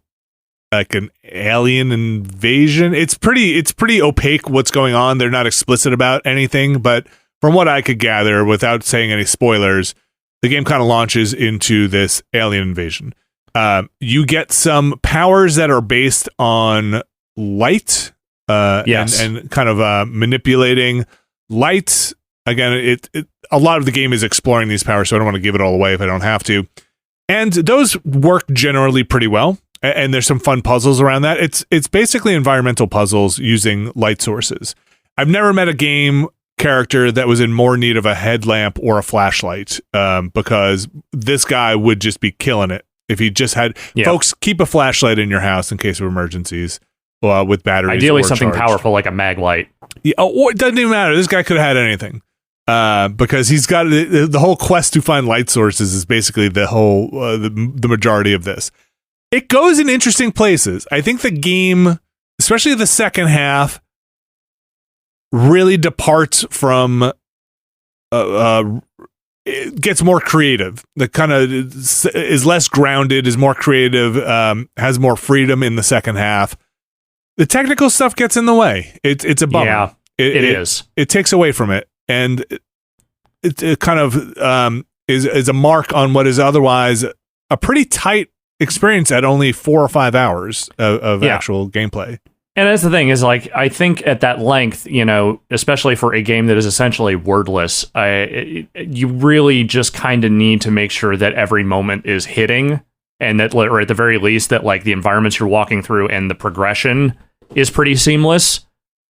like an alien invasion. It's pretty opaque what's going on. They're not explicit about anything, but from what I could gather, without saying any spoilers, the game kind of launches into this alien invasion. You get some powers that are based on light, and kind of manipulating light. Again, a lot of the game is exploring these powers, so I don't want to give it all away if I don't have to. And those work generally pretty well. And there's some fun puzzles around that. It's basically environmental puzzles using light sources. I've never met a game character that was in more need of a headlamp or a flashlight, because this guy would just be killing it if he just had. Folks, keep a flashlight in your house in case of emergencies with batteries. Ideally, something powerful like a mag light. Yeah, or it doesn't even matter. This guy could have had anything, because he's got the whole quest to find light sources is basically the whole the majority of this. It goes in interesting places. I think the game, especially the second half, really departs from it gets more creative. The kind of is less grounded, is more creative, has more freedom in the second half. The technical stuff gets in the way. It's a bummer. Yeah, it is. It takes away from it, and it kind of is a mark on what is otherwise a pretty tight experience at only 4 or 5 hours of actual gameplay. And that's the thing is, like, I think at that length, you know, especially for a game that is essentially wordless, you really just kind of need to make sure that every moment is hitting, and that, or at the very least, that like the environments you're walking through and the progression is pretty seamless.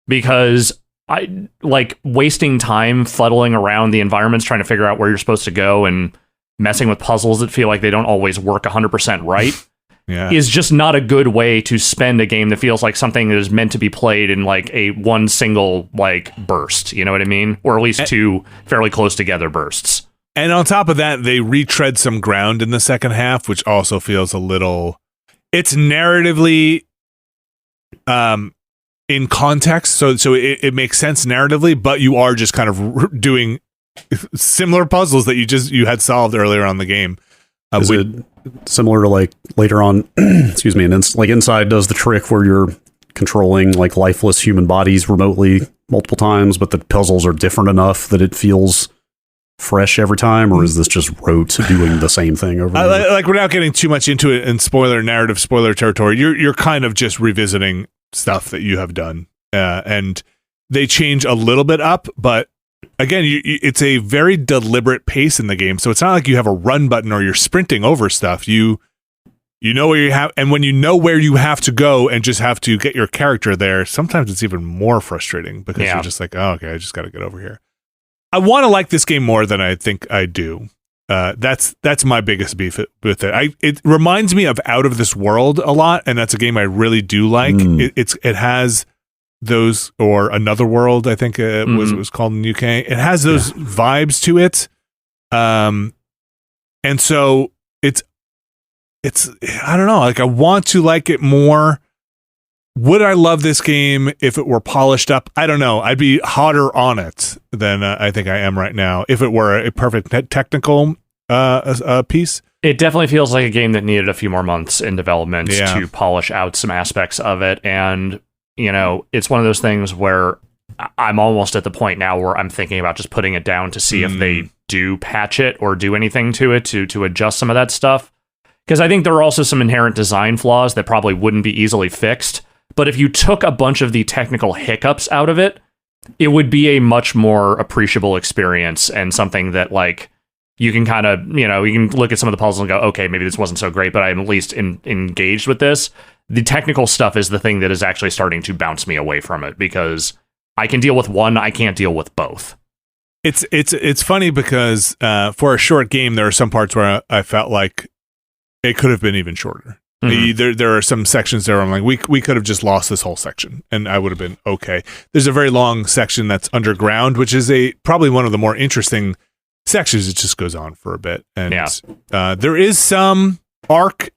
Because I like wasting time fuddling around the environments trying to figure out where you're supposed to go and messing with puzzles that feel like they don't always work 100% right. Is just not a good way to spend a game that feels like something that is meant to be played in like a one single like burst, you know what I mean? Or at least two fairly close together bursts. And on top of that, they retread some ground in the second half, which also feels a little, it's narratively in context, so it makes sense narratively, but you are just kind of doing similar puzzles that you had solved earlier on the game. Is it similar to like later on, excuse me, and like Inside does the trick where you're controlling like lifeless human bodies remotely multiple times, but the puzzles are different enough that it feels fresh every time, or is this just rote doing the same thing over and over? Like, without getting too much into it in spoiler territory, you're kind of just revisiting stuff that you have done, and they change a little bit up, but again, it's a very deliberate pace in the game, so it's not like you have a run button or you're sprinting over stuff. You know where you have, and when you know where you have to go and just have to get your character there, sometimes it's even more frustrating because you're just like, oh, okay, I just got to get over here. I want to like this game more than I think I do. That's my biggest beef with it. It reminds me of Out of This World a lot, and that's a game I really do like. It has those, or Another World, I think it was called in the UK. It has those vibes to it, and so it's I don't know. Like, I want to like it more. Would I love this game if it were polished up? I don't know. I'd be hotter on it than I think I am right now if it were a perfect technical piece. It definitely feels like a game that needed a few more months in development to polish out some aspects of it. And, you know, it's one of those things where I'm almost at the point now where I'm thinking about just putting it down to see if they do patch it or do anything to it to adjust some of that stuff. Because I think there are also some inherent design flaws that probably wouldn't be easily fixed. But if you took a bunch of the technical hiccups out of it, it would be a much more appreciable experience and something that, like, you can kind of, you can look at some of the puzzles and go, okay, maybe this wasn't so great, but I'm at least engaged with this. The technical stuff is the thing that is actually starting to bounce me away from it, because I can deal with one, I can't deal with both. It's funny because for a short game, there are some parts where I felt like it could have been even shorter. There are some sections there where I'm like, we could have just lost this whole section and I would have been okay. There's a very long section that's underground, which is probably one of the more interesting sections. It just goes on for a bit. And there is some arc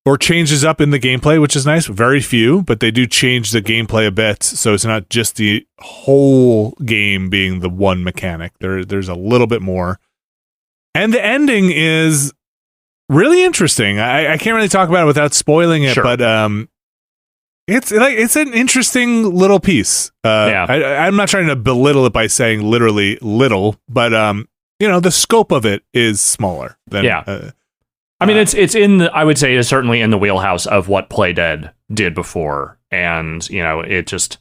or changes up in the gameplay, which is nice. Very few, but they do change the gameplay a bit. So it's not just the whole game being the one mechanic. There's a little bit more. And the ending is really interesting. I can't really talk about it without spoiling it, but it's an interesting little piece. I'm not trying to belittle it by saying literally little, but the scope of it is smaller than I mean, it's in the, I would say it's certainly in the wheelhouse of what Play Dead did before, and it just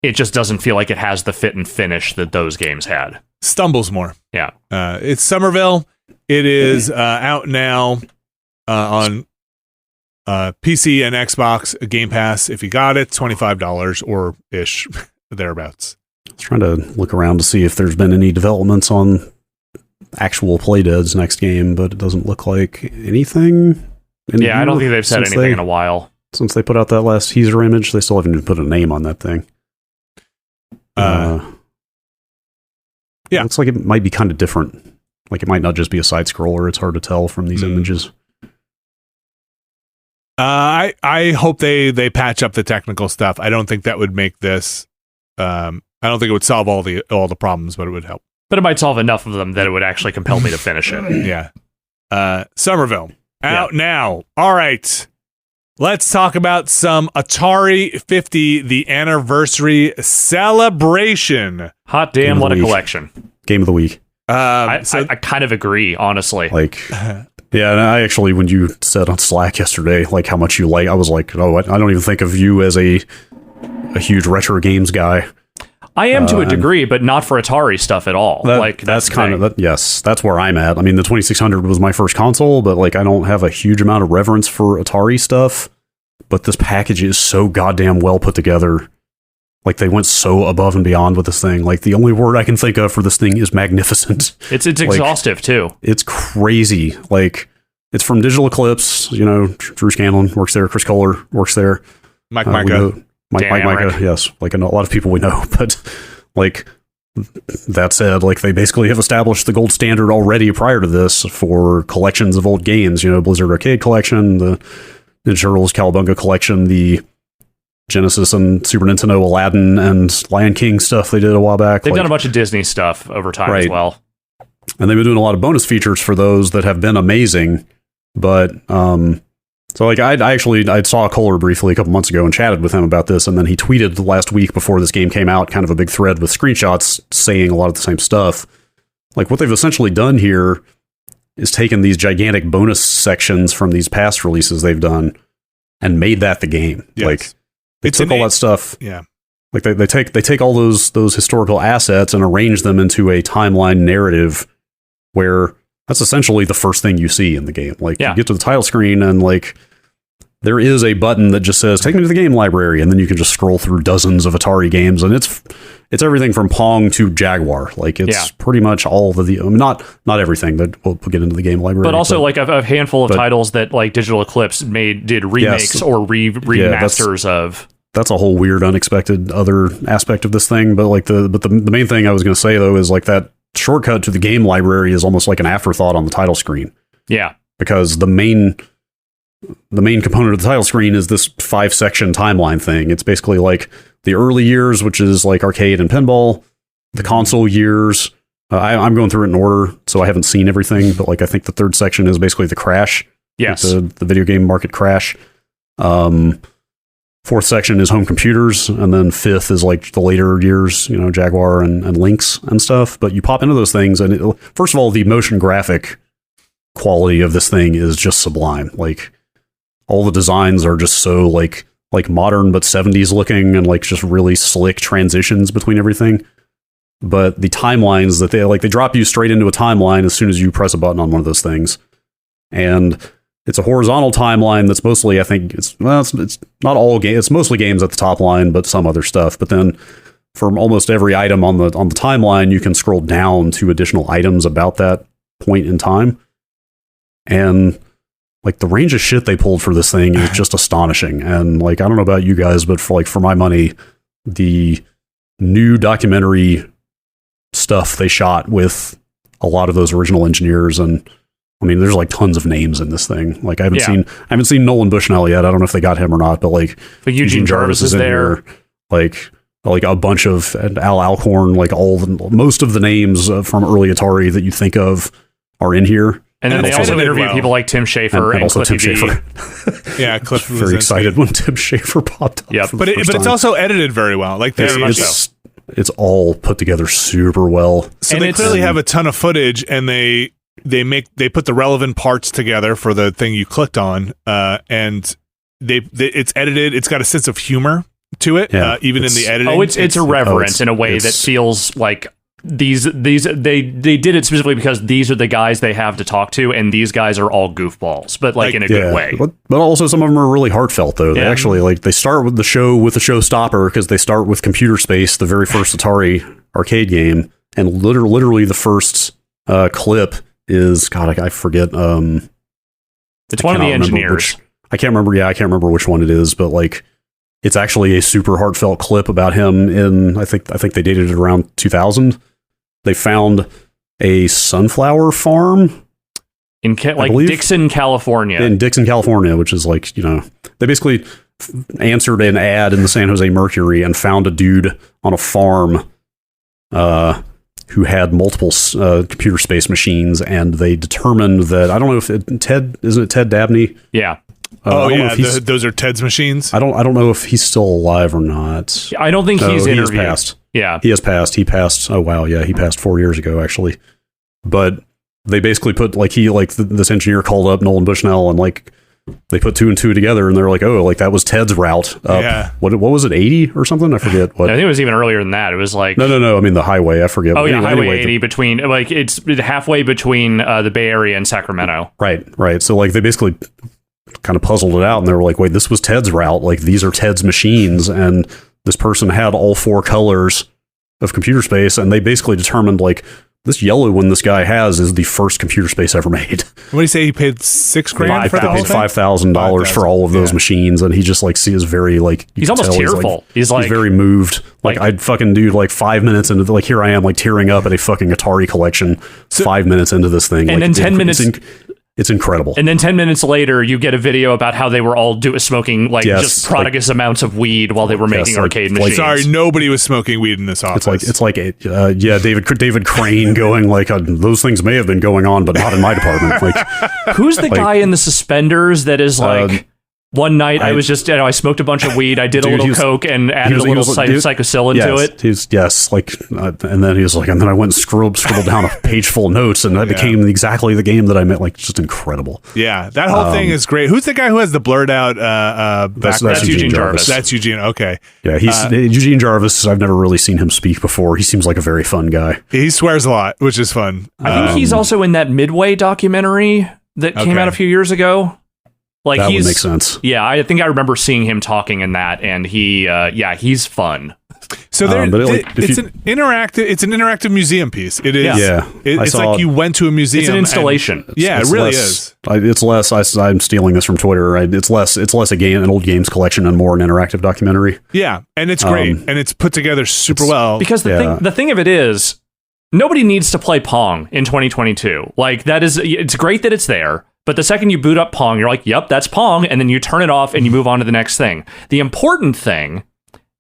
doesn't feel like it has the fit and finish that those games had. Stumbles more. Yeah. It's Somerville. It is out now on PC and Xbox Game Pass. If you got it, $25 or ish, thereabouts. I was trying to look around to see if there's been any developments on actual Playdead's next game, but it doesn't look like anything. I don't think they've said anything in a while. Since they put out that last teaser image, they still haven't even put a name on that thing. It looks like it might be kind of different. Like it might not just be a side scroller. It's hard to tell from these images. I hope they patch up the technical stuff. I don't think that would make this. I don't think it would solve all the problems, but it would help. But it might solve enough of them that it would actually compel me to finish it. Yeah. Somerville out now. All right. Let's talk about some Atari 50, the anniversary celebration. Hot damn, what a collection. Game of the week. I kind of agree, honestly. And I actually, when you said on Slack yesterday, like how much you like, I was like, I don't even think of you as a huge retro games guy. I am to a degree, but not for Atari stuff at all. That's where I'm at. I mean, the 2600 was my first console, but I don't have a huge amount of reverence for Atari stuff. But this package is so goddamn well put together. They went so above and beyond with this thing. The only word I can think of for this thing is magnificent. It's exhaustive too. It's crazy. It's from Digital Eclipse. Drew Scanlon works there. Chris Kohler works there. Mike Micah. Mike Micah, yes. A lot of people we know. But, that said, they basically have established the gold standard already prior to this for collections of old games. Blizzard Arcade Collection, the Ninja Turtles Cowabunga Collection, the Genesis and Super Nintendo Aladdin and Lion King stuff they did a while back. They've done a bunch of Disney stuff over time as well. And they've been doing a lot of bonus features for those that have been amazing. But, I saw Kohler briefly a couple months ago and chatted with him about this, and then he tweeted the last week before this game came out, kind of a big thread with screenshots saying a lot of the same stuff. What they've essentially done here is taken these gigantic bonus sections from these past releases they've done and made that the game. Yes. They took all that stuff. Yeah. They take all those historical assets and arrange them into a timeline narrative where that's essentially the first thing you see in the game. You get to the title screen and there is a button that just says, take me to the game library. And then you can just scroll through dozens of Atari games. And it's everything from Pong to Jaguar. It's pretty much all of the, not everything, but we'll get into the game library. But also a handful of titles that Digital Eclipse did remakes or remasters of. That's a whole weird, unexpected other aspect of this thing. But the main thing I was going to say though, is that shortcut to the game library is almost like an afterthought on the title screen. Yeah. Because the main component of the title screen is this 5-section timeline thing. It's basically the early years, which is arcade and pinball, the console years. I'm going through it in order, so I haven't seen everything, but I think the third section is basically the crash. Yes. The video game market crash. Fourth section is home computers, and then fifth is like the later years, Jaguar and Lynx and stuff. But you pop into those things, and first of all, the motion graphic quality of this thing is just sublime. Like, all the designs are just so like modern but 70s looking, and like just really slick transitions between everything. But the timelines that they drop you straight into a timeline as soon as you press a button on one of those things, and it's a horizontal timeline that's mostly, I think, it's not all games. It's mostly games at the top line, but some other stuff. But then for almost every item on the timeline, you can scroll down to additional items about that point in time. And like, the range of shit they pulled for this thing is just astonishing. And like, I don't know about you guys, but for my money, the new documentary stuff they shot with a lot of those original engineers, and I mean, there's like tons of names in this thing. Like, I haven't seen Nolan Bushnell yet. I don't know if they got him or not, but like, but Eugene Jarvis is in there. Here. Like a bunch of Al Alcorn, like most of the names from early Atari that you think of are in here. And then they also interview people like Tim Schafer and also Tim Schafer. Yeah, Cliff. Very excited when Tim Schafer popped up. Yeah, but it's also edited very well. Like, it's all put together super well. So they clearly have a ton of footage, and they put the relevant parts together for the thing you clicked on, and it's edited. It's got a sense of humor to it, even in the editing. Oh, it's irreverent in a way that feels like they did it specifically because these are the guys they have to talk to, and these guys are all goofballs, but like in a good way. But also some of them are really heartfelt, though. They actually they start with the showstopper, because they start with Computer Space, the very first Atari arcade game, and literally the first clip is, God, I forget. It's one of the engineers. I can't remember. Yeah, I can't remember which one it is, but like, it's actually a super heartfelt clip about him in, I think they dated it around 2000. They found a sunflower farm in Dixon, California. In Dixon, California, which is like, they basically answered an ad in the San Jose Mercury and found a dude on a farm who had multiple computer space machines, and they determined that, I don't know if isn't it Ted Dabney? Yeah. Those are Ted's machines. I don't know if he's still alive or not. I don't think he's interviewed. He has passed. Yeah, he has passed. He passed. Oh wow, yeah, he passed 4 years ago actually. But they basically put this engineer called up Nolan Bushnell, and like, they put 2 and 2 together, and they're like, oh, like that was Ted's route up. Yeah. What was it, 80 or something? I forget. What? I think it was even earlier than that. It was like no. I mean the highway. I forget. Oh yeah, Highway 80 between, like, it's halfway between the Bay Area and Sacramento. Right. So like, they basically kind of puzzled it out, and they were like, wait, this was Ted's route. Like, these are Ted's machines, and this person had all 4 colors of computer space, and they basically determined, like, this yellow one this guy has is the first computer space ever made. What do you say? He paid $6,000 for the whole thing? $5,000 for all of those machines, and he just like is very like, he's almost tearful. He's very moved. Like, I'd fucking do like 5 minutes into like, here I am like tearing up at a fucking Atari collection. 5 minutes into this thing, and like, then 10 minutes. It's incredible. And then 10 minutes later, you get a video about how they were all smoking just prodigious amounts of weed while they were making arcade machines. Sorry, nobody was smoking weed in this office. It's like David Crane going like, those things may have been going on, but not in my department. Like, who's the guy in the suspenders that is like? One night I was just, I smoked a bunch of weed. I did a little coke and added a little psychocillin to it. And then he was like, and then I went and scribbled down a page full of notes, and that became exactly the game that I meant. Like, just incredible. Yeah, that whole thing is great. Who's the guy who has the blurred out? That's Eugene Jarvis. That's Eugene. Okay. Yeah, he's Eugene Jarvis. I've never really seen him speak before. He seems like a very fun guy. He swears a lot, which is fun. I think he's also in that Midway documentary that came out a few years ago. Like, that would make sense. Yeah, I think I remember seeing him talking in that, and he's fun. So it's an interactive museum piece. It is. Yeah. It's like you went to a museum. It's an installation. It really is. It's less. I'm stealing this from Twitter. It's less an old games collection, and more an interactive documentary. Yeah, and it's great, and it's put together super well. Because the thing of it is, nobody needs to play Pong in 2022. Like, it's great that it's there. But the second you boot up Pong, you're like, yep, that's Pong. And then you turn it off and you move on to the next thing. The important thing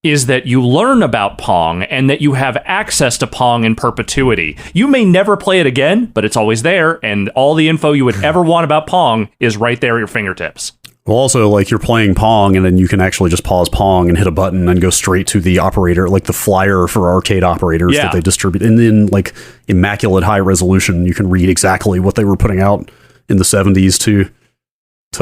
is that you learn about Pong and that you have access to Pong in perpetuity. You may never play it again, but it's always there. And all the info you would ever want about Pong is right there at your fingertips. Well, also, like, you're playing Pong, and then you can actually just pause Pong and hit a button and go straight to the operator, like the flyer for arcade operators that they distribute. And in, like, immaculate high resolution, you can read exactly what they were putting out in the 70s to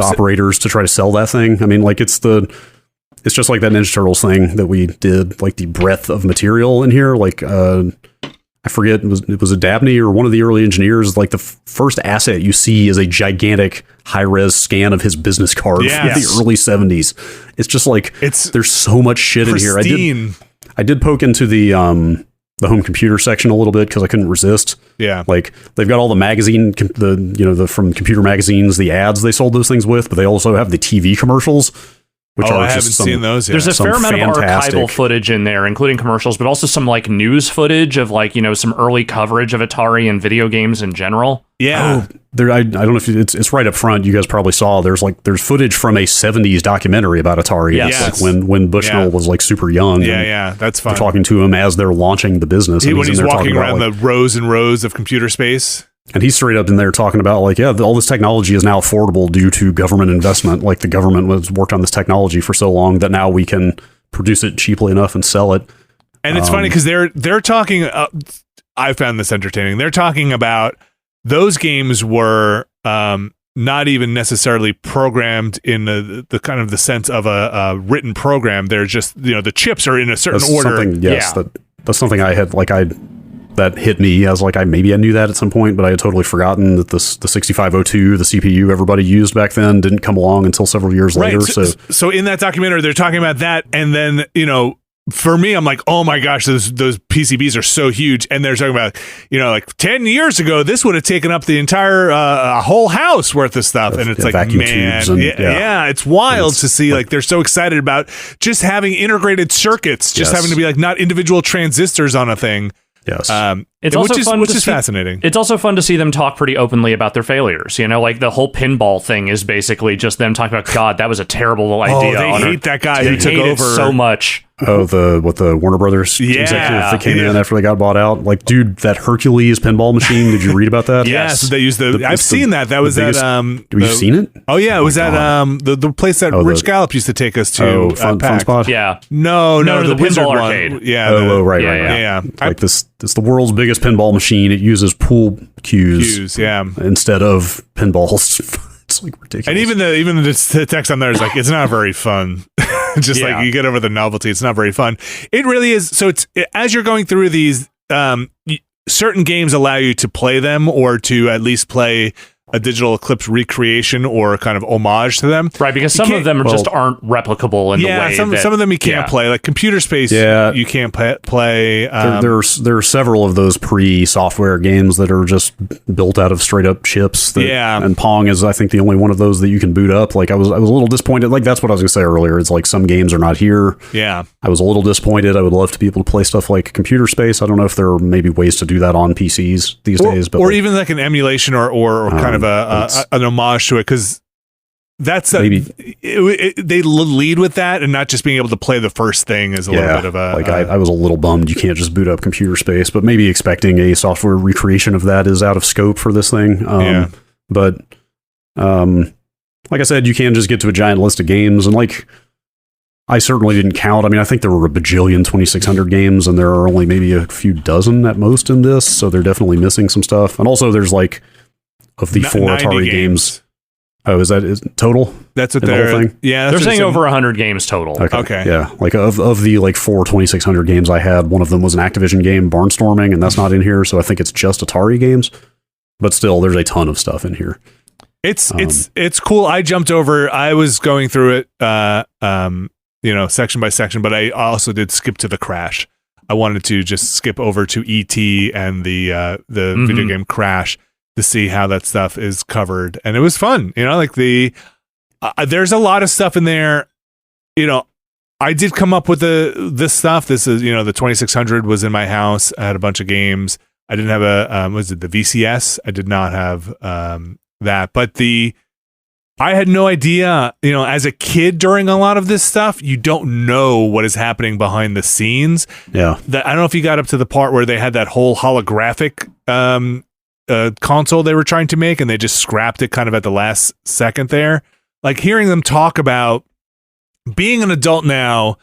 operators to try to sell that thing. I mean, like, it's just like that Ninja Turtles thing that we did, like, the breadth of material in here. Like, I forget, it was a Dabney or one of the early engineers. Like, the first asset you see is a gigantic high-res scan of his business card from the early 70s. It's just like, there's so much shit pristine. In here. I did poke into the home computer section a little bit because I couldn't resist. Yeah. Like, they've got all the magazine, from computer magazines, the ads they sold those things with, but they also have the TV commercials. Which I haven't seen those yet. There's a fair amount of archival footage in there, including commercials, but also some like news footage of like, some early coverage of Atari and video games in general. Yeah. I don't know if it's right up front. You guys probably saw there's footage from a 70s documentary about Atari. Yes. Like when Bushnell was like super young. Yeah, that's fun. They're talking to him as they're launching the business. When he's walking around the rows and rows of computer space. And he's straight up in there talking about like, all this technology is now affordable due to government investment. Like, the government was worked on this technology for so long that now we can produce it cheaply enough and sell it. And it's funny because they're talking. I found this entertaining. They're talking about those games were not even necessarily programmed in the kind of the sense of a written program. They're just the chips are in a certain order. That's something I had that hit me as like I knew that at some point, but I had totally forgotten that the 6502, the CPU everybody used back then, didn't come along until several years later. So in that documentary, they're talking about that, and then for me, I'm like, oh my gosh, those PCBs are so huge, and they're talking about like 10 years ago, this would have taken up the entire a whole house worth of stuff, and it's like, man, it's wild to see like they're so excited about just having integrated circuits, just having to be like not individual transistors on a thing. Yes. It's also fun which is fascinating. It's also fun to see them talk pretty openly about their failures. Like the whole pinball thing is basically just them talking about, God, that was a terrible idea. They hate that guy who took over so much. Oh, the Warner Brothers executive that came in after they got bought out. Like, dude, that Hercules pinball machine. Did you read about that? Yes, they used I've seen that. That was at Have you seen it? Oh yeah, it was at the place that Rich Gallup used to take us to. Fun Spot. Yeah. No, the pinball one. arcade. Yeah. Right. Yeah. Like this. It's the world's biggest pinball machine. It uses pool cues instead of pinballs. It's like ridiculous. And even the text on there is like, it's not very fun. Just like you get over the novelty, it's not very fun. It really is. So it's as you're going through these, certain games allow you to play them or to at least play a Digital Eclipse recreation or kind of homage to them. Right, because some of them just aren't replicable in the way some of them you can't play. Like Computer Space, you can't play. There are several of those pre-software games that are just built out of straight up chips. And Pong is, I think, the only one of those that you can boot up. Like, I was a little disappointed. Like, that's what I was going to say earlier. It's like some games are not here. Yeah. I was a little disappointed. I would love to be able to play stuff like Computer Space. I don't know if there are maybe ways to do that on PCs these days. But even like an emulation or kind of an homage to it, because that's they lead with that, and not just being able to play the first thing is a little bit of a I was a little bummed you can't just boot up Computer Space, but maybe expecting a software recreation of that is out of scope for this thing. But like I said, you can just get to a giant list of games, and like, I certainly didn't count. I mean, I think there were a bajillion 2600 games, and there are only maybe a few dozen at most in this, so they're definitely missing some stuff. And also there's like, of the 4 Atari games. Oh, is total? That's what they're the whole thing. Yeah, they're saying over 100 games total. Okay. Yeah, like of the like 4 2600 games I had, one of them was an Activision game, Barnstorming, and that's not in here. So I think it's just Atari games. But still, there's a ton of stuff in here. It's cool. I jumped over. I was going through it, section by section, but I also did skip to the Crash. I wanted to just skip over to E.T. and the video game Crash to see how that stuff is covered, and it was fun. Like there's a lot of stuff in there. I did come up with this stuff. This is the 2600 was in my house. I had a bunch of games. I didn't have the VCS? I did not have that, but I had no idea. As a kid during a lot of this stuff, you don't know what is happening behind the scenes. Yeah, I don't know if you got up to the part where they had that whole holographic console they were trying to make, and they just scrapped it kind of at the last second there. like hearing them talk about being an adult now,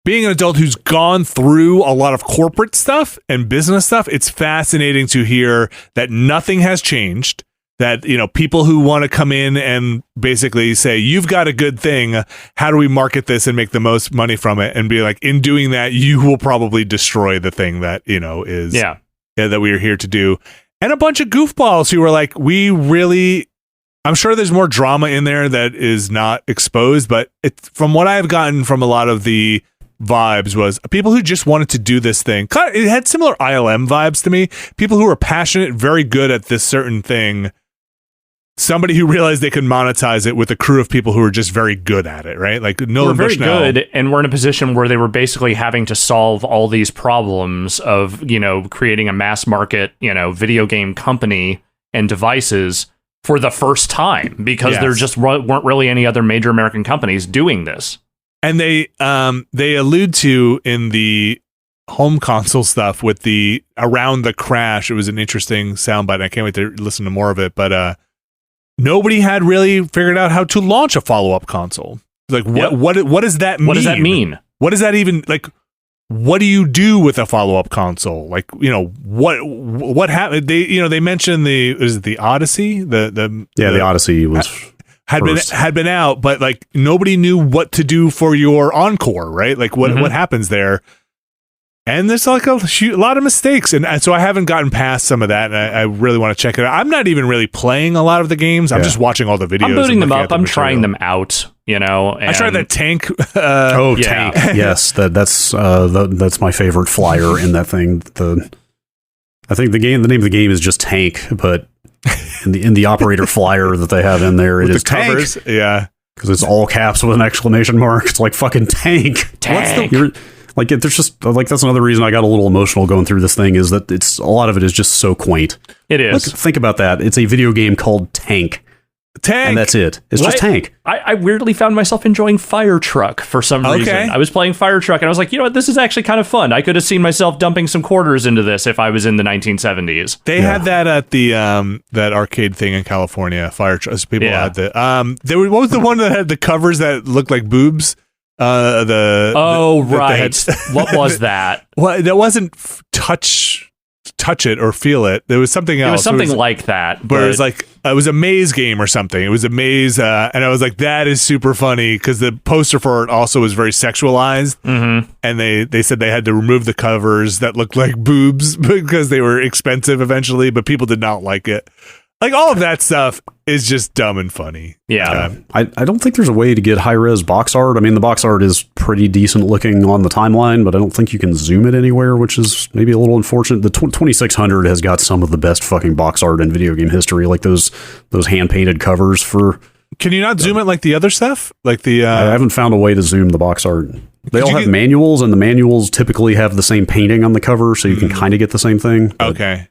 being an adult who's gone through a lot of corporate stuff and business stuff. It's fascinating to hear that nothing has changed. That, you know, people who want to come in and basically say, you've got a good thing. How do we market this and make the most money from it? And be like, in doing that, you will probably destroy the thing that, you know, is that we are here to do. And a bunch of goofballs who were like, I'm sure there's more drama in there that is not exposed, but from what I've gotten from a lot of the vibes was people who just wanted to do this thing. It had similar ILM vibes to me. People who were passionate, very good at this certain thing. Somebody who realized they could monetize it with a crew of people who were just very good at it, right? Like Nolan Bushnell. Very good, and we're in a position where they were basically having to solve all these problems of, you know, creating a mass market, you know, video game company and devices for the first time, because there just weren't really any other major American companies doing this. And they allude to in the home console stuff with the around the crash. It was an interesting soundbite. I can't wait to listen to more of it, but nobody had really figured out how to launch a follow-up console. Like, what does that mean? What does that mean? What does that even, like, what do you do with a follow-up console? Like, you know, what happened? They mentioned the Odyssey? The Odyssey was had been out, but like nobody knew what to do for your Encore, right? Like what happens there? And there's like a lot of mistakes, and so I haven't gotten past some of that, and I really want to check it out. I'm not even really playing a lot of the games. I'm just watching all the videos. I'm booting them up. I'm trying them out, you know. And I tried that Tank. Tank. Yes, that's my favorite flyer in that thing. I think the name of the game is just Tank, but in the operator flyer that they have in there, it is covers. Tank. Yeah, because it's all caps with an exclamation mark. It's like fucking Tank. Tank. Like, there's just, like, that's another reason I got a little emotional going through this thing, is that a lot of it is just so quaint. It is. Look, think about that. It's a video game called Tank. And that's it. It's just Tank. I weirdly found myself enjoying Fire Truck for some reason. I was playing Fire Truck, and I was like, you know what, this is actually kind of fun. I could have seen myself dumping some quarters into this if I was in the 1970s. They had that at the that arcade thing in California, Fire Truck. People had the what was the one that had the covers that looked like boobs? What was that? Well, that wasn't touch it or feel it. There was something else. It was something like that. But it was like, it was a maze game or something. It was a maze, and I was like, that is super funny, because the poster for it also was very sexualized. Mm-hmm. And they said they had to remove the covers that looked like boobs because they were expensive eventually, but people did not like it. Like, all of that stuff is just dumb and funny. Yeah. I don't think there's a way to get high-res box art. I mean, the box art is pretty decent looking on the timeline, but I don't think you can zoom it anywhere, which is maybe a little unfortunate. The 2600 has got some of the best fucking box art in video game history, like those hand-painted covers for... Can you not zoom it like the other stuff? Like the... I haven't found a way to zoom the box art. They all have manuals, and the manuals typically have the same painting on the cover, so you can kind of get the same thing. Okay.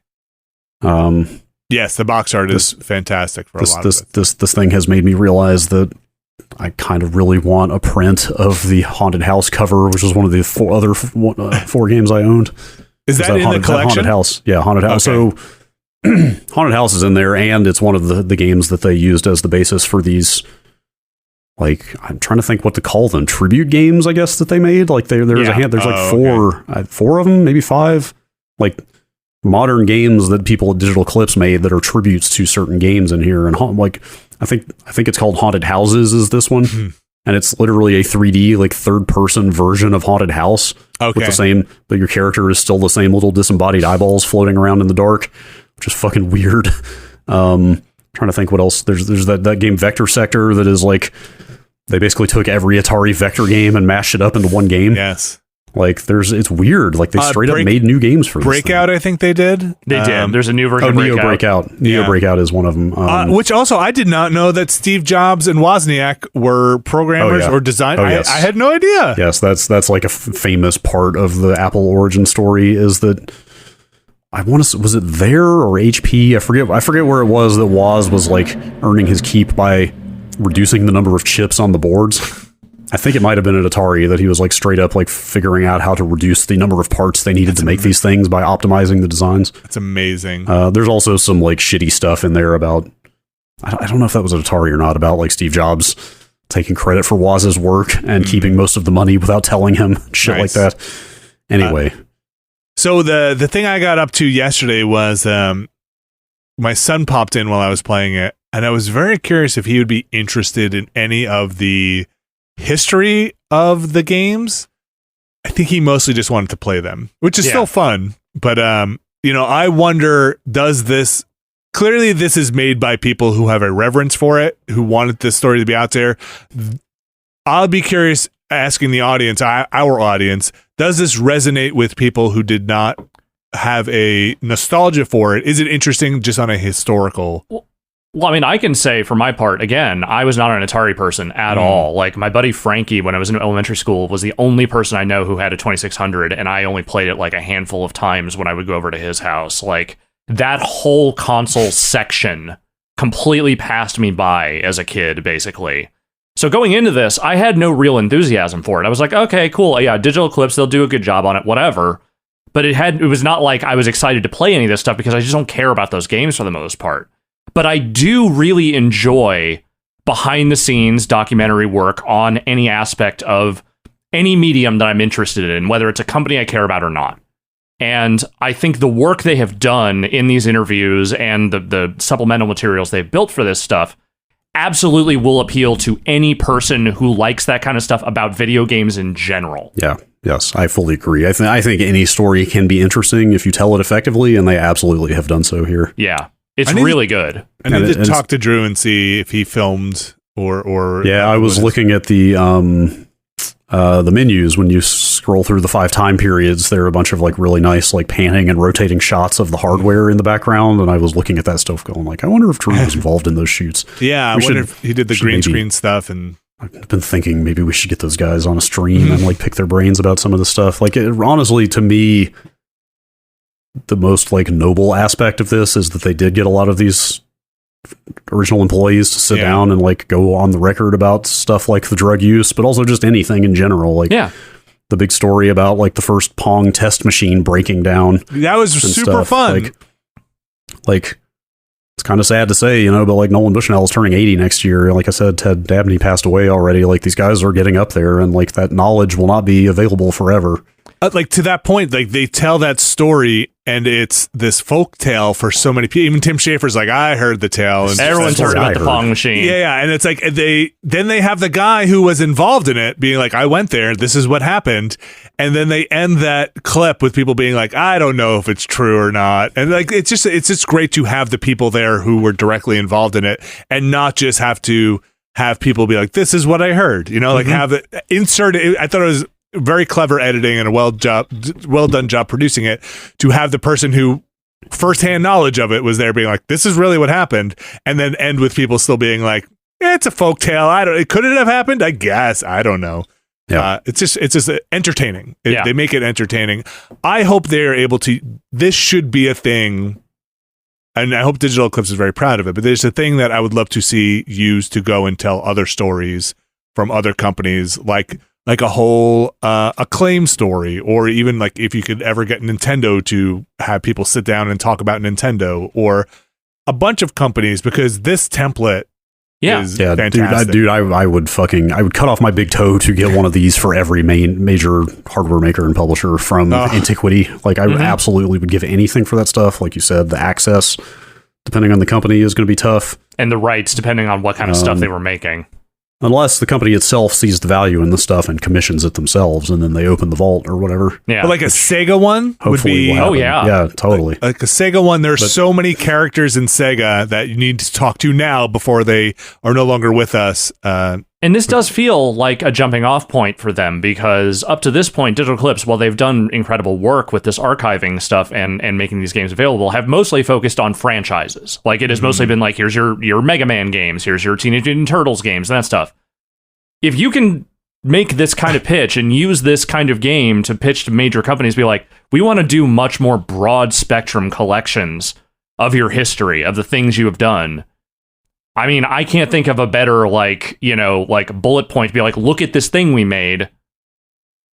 Yes, the box art is fantastic for a lot of it. This thing has made me realize that I kind of really want a print of the Haunted House cover, which is one of the four games I owned. Is that in the collection? Haunted House. Yeah, Haunted House. Okay. So Haunted House is in there, and it's one of the games that they used as the basis for these, like, I'm trying to think what to call them, tribute games, I guess, that they made. Like, there's like four of them, maybe five, like modern games that people at Digital Eclipse made that are tributes to certain games in here. And like, I think it's called Haunted Houses is this one. Mm-hmm. And it's literally a 3D, like, third-person version of Haunted House. Okay. With the same, but your character is still the same little disembodied eyeballs floating around in the dark, which is fucking weird. Trying to think what else. There's that game Vector Sector that is like, they basically took every Atari Vector game and mashed it up into one game. Yes. Like, it's weird. Like, they straight up made new games for this Breakout, thing. I think they did. They did. There's a new version of Neo Breakout. Neo Breakout is one of them. Which also, I did not know that Steve Jobs and Wozniak were programmers or designers. Yes. I had no idea. Yes, that's like a famous part of the Apple origin story, is that was it there or HP? I forget where it was that Woz was like earning his keep by reducing the number of chips on the boards. I think it might have been at Atari that he was like straight up like figuring out how to reduce the number of parts they needed to make these things by optimizing the designs. That's amazing. There's also some like shitty stuff in there about I don't know if that was at Atari or not, about like Steve Jobs taking credit for Woz's work and keeping most of the money without telling him, shit like that. Anyway. So the thing I got up to yesterday was my son popped in while I was playing it, and I was very curious if he would be interested in any of the history of the games. I think he mostly just wanted to play them, which is still fun. But, I wonder, clearly this is made by people who have a reverence for it, who wanted this story to be out there. I'll be curious, asking the audience, our audience, does this resonate with people who did not have a nostalgia for it? Is it interesting just on a historical? Well, I mean, I can say for my part, again, I was not an Atari person at all. Like, my buddy Frankie, when I was in elementary school, was the only person I know who had a 2600, and I only played it like a handful of times when I would go over to his house. Like, that whole console section completely passed me by as a kid, basically. So going into this, I had no real enthusiasm for it. I was like, okay, cool, yeah, Digital Eclipse, they'll do a good job on it, whatever. But it was not like I was excited to play any of this stuff, because I just don't care about those games for the most part. But I do really enjoy behind-the-scenes documentary work on any aspect of any medium that I'm interested in, whether it's a company I care about or not. And I think the work they have done in these interviews and the supplemental materials they've built for this stuff absolutely will appeal to any person who likes that kind of stuff about video games in general. Yeah. Yes, I fully agree. I think any story can be interesting if you tell it effectively, and they absolutely have done so here. Yeah. It's really good. I need to talk to Drew and see if he filmed or yeah, I was looking at the menus. When you scroll through the 5 time periods, there are a bunch of like really nice like panning and rotating shots of the hardware in the background, and I was looking at that stuff going like, I wonder if Drew was involved in those shoots. Yeah, I wonder if he did the green screen stuff. And I've been thinking maybe we should get those guys on a stream and like pick their brains about some of the stuff. Like, honestly, to me, the most like noble aspect of this is that they did get a lot of these original employees to sit down and like go on the record about stuff like the drug use, but also just anything in general. Like the big story about like the first Pong test machine breaking down. That was super fun. Like it's kind of sad to say, but like Nolan Bushnell is turning 80 next year. Like I said, Ted Dabney passed away already. Like these guys are getting up there, and like that knowledge will not be available forever. Like to that point, like they tell that story, and it's this folk tale for so many people. Even Tim Schafer's like, I heard the tale, and everyone's heard about the Pong machine. Yeah, and it's like they have the guy who was involved in it being like, I went there, this is what happened, and then they end that clip with people being like, I don't know if it's true or not, and like it's just great to have the people there who were directly involved in it, and not just have to have people be like, this is what I heard, like have it inserted. I thought it was very clever editing and a well done job producing it, to have the person who firsthand knowledge of it was there being like, this is really what happened, and then end with people still being like, it's a folktale. Could it have happened? I guess. I don't know. Yeah. It's just entertaining. They make it entertaining. I hope they're able to. This should be a thing, and I hope Digital Eclipse is very proud of it. But there's a thing that I would love to see used to go and tell other stories from other companies, like a whole Acclaim story, or even like if you could ever get Nintendo to have people sit down and talk about Nintendo, or a bunch of companies, because this template is fantastic. Dude, I would cut off my big toe to get one of these for every major hardware maker and publisher from antiquity. Like I absolutely would give anything for that stuff. Like you said, the access, depending on the company, is going to be tough, and the rights, depending on what kind of stuff they were making. Unless the company itself sees the value in the stuff and commissions it themselves, and then they open the vault or whatever. Yeah, but like a Sega one would be. Yeah, totally. Like a Sega one, there's so many characters in Sega that you need to talk to now before they are no longer with us. And this does feel like a jumping off point for them, because up to this point, Digital Eclipse, while they've done incredible work with this archiving stuff and making these games available, have mostly focused on franchises. Like it has mostly been like, here's your Mega Man games, here's your Teenage Mutant Turtles games, and that stuff. If you can make this kind of pitch and use this kind of game to pitch to major companies, be like, we want to do much more broad spectrum collections of your history, of the things you have done. I mean, I can't think of a better, like bullet point to be like, look at this thing we made,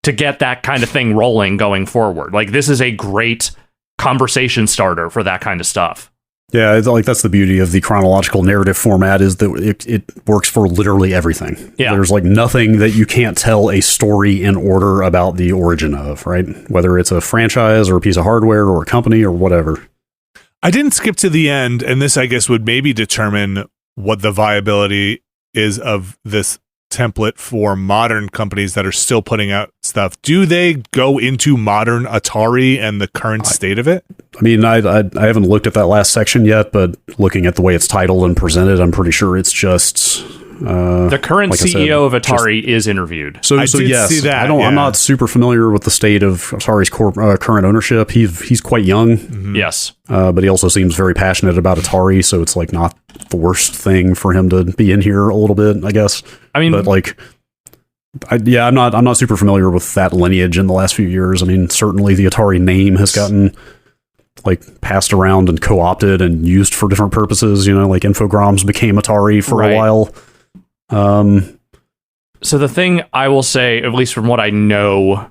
to get that kind of thing rolling going forward. Like, this is a great conversation starter for that kind of stuff. Yeah, it's like that's the beauty of the chronological narrative format is that it works for literally everything. Yeah. There's like nothing that you can't tell a story in order about the origin of, right? Whether it's a franchise or a piece of hardware or a company or whatever. I didn't skip to the end, and this, I guess, would maybe determine what the viability is of this template for modern companies that are still putting out stuff. Do they go into modern Atari and the current state of it? I mean, I haven't looked at that last section yet, but looking at the way it's titled and presented, I'm pretty sure it's just... the current like CEO of Atari is interviewed. So did yes, see that, I'm not super familiar with the state of Atari's current ownership. He's quite young. Mm-hmm. Yes. But he also seems very passionate about Atari, so it's like not the worst thing for him to be in here a little bit, I guess. I mean, but like, I'm not super familiar with that lineage in the last few years. I mean, certainly the Atari name has gotten like passed around and co-opted and used for different purposes. You know, like Infogrames became Atari for a while. So the thing I will say, at least from what I know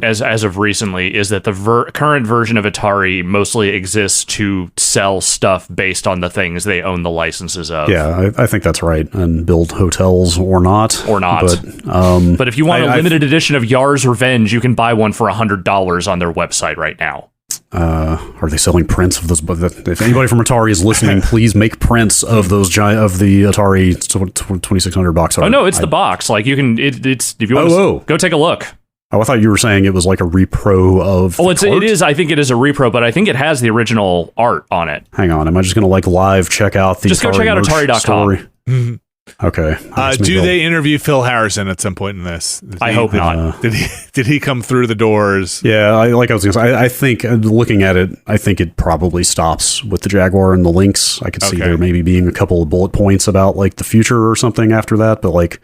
as of recently, is that the current version of Atari mostly exists to sell stuff based on the things they own the licenses of. Yeah, I think that's right. And build hotels or not. But if you want a limited edition of Yar's Revenge, you can buy one for $100 on their website right now. Are they selling prints of those? If anybody from Atari is listening, please make prints of those of the Atari 2600 box art. Oh no, it's the box. Like you can, it's if you want to go take a look. Oh, I thought you were saying it was like a repro of. Oh, it is. I think it is a repro, but I think it has the original art on it. Hang on, am I just going to like live check out the? Just go check out Atari.com. Mm-hmm. Okay. Do they interview Phil Harrison at some point in this? I hope not. Did he come through the doors? Yeah, I was going to say, I think looking at it, I think it probably stops with the Jaguar and the Lynx. I could see there maybe being a couple of bullet points about like the future or something after that, but like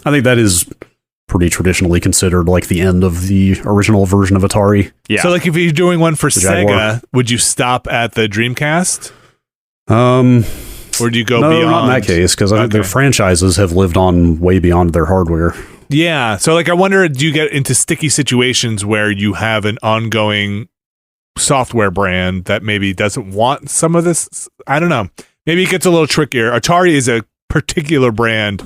I think that is pretty traditionally considered like the end of the original version of Atari. Yeah. So like if you're doing one for Sega, would you stop at the Dreamcast? Or do you go beyond? No, not in that case, because I think their franchises have lived on way beyond their hardware. Yeah. So, like, I wonder, do you get into sticky situations where you have an ongoing software brand that maybe doesn't want some of this? I don't know. Maybe it gets a little trickier. Atari is a particular brand.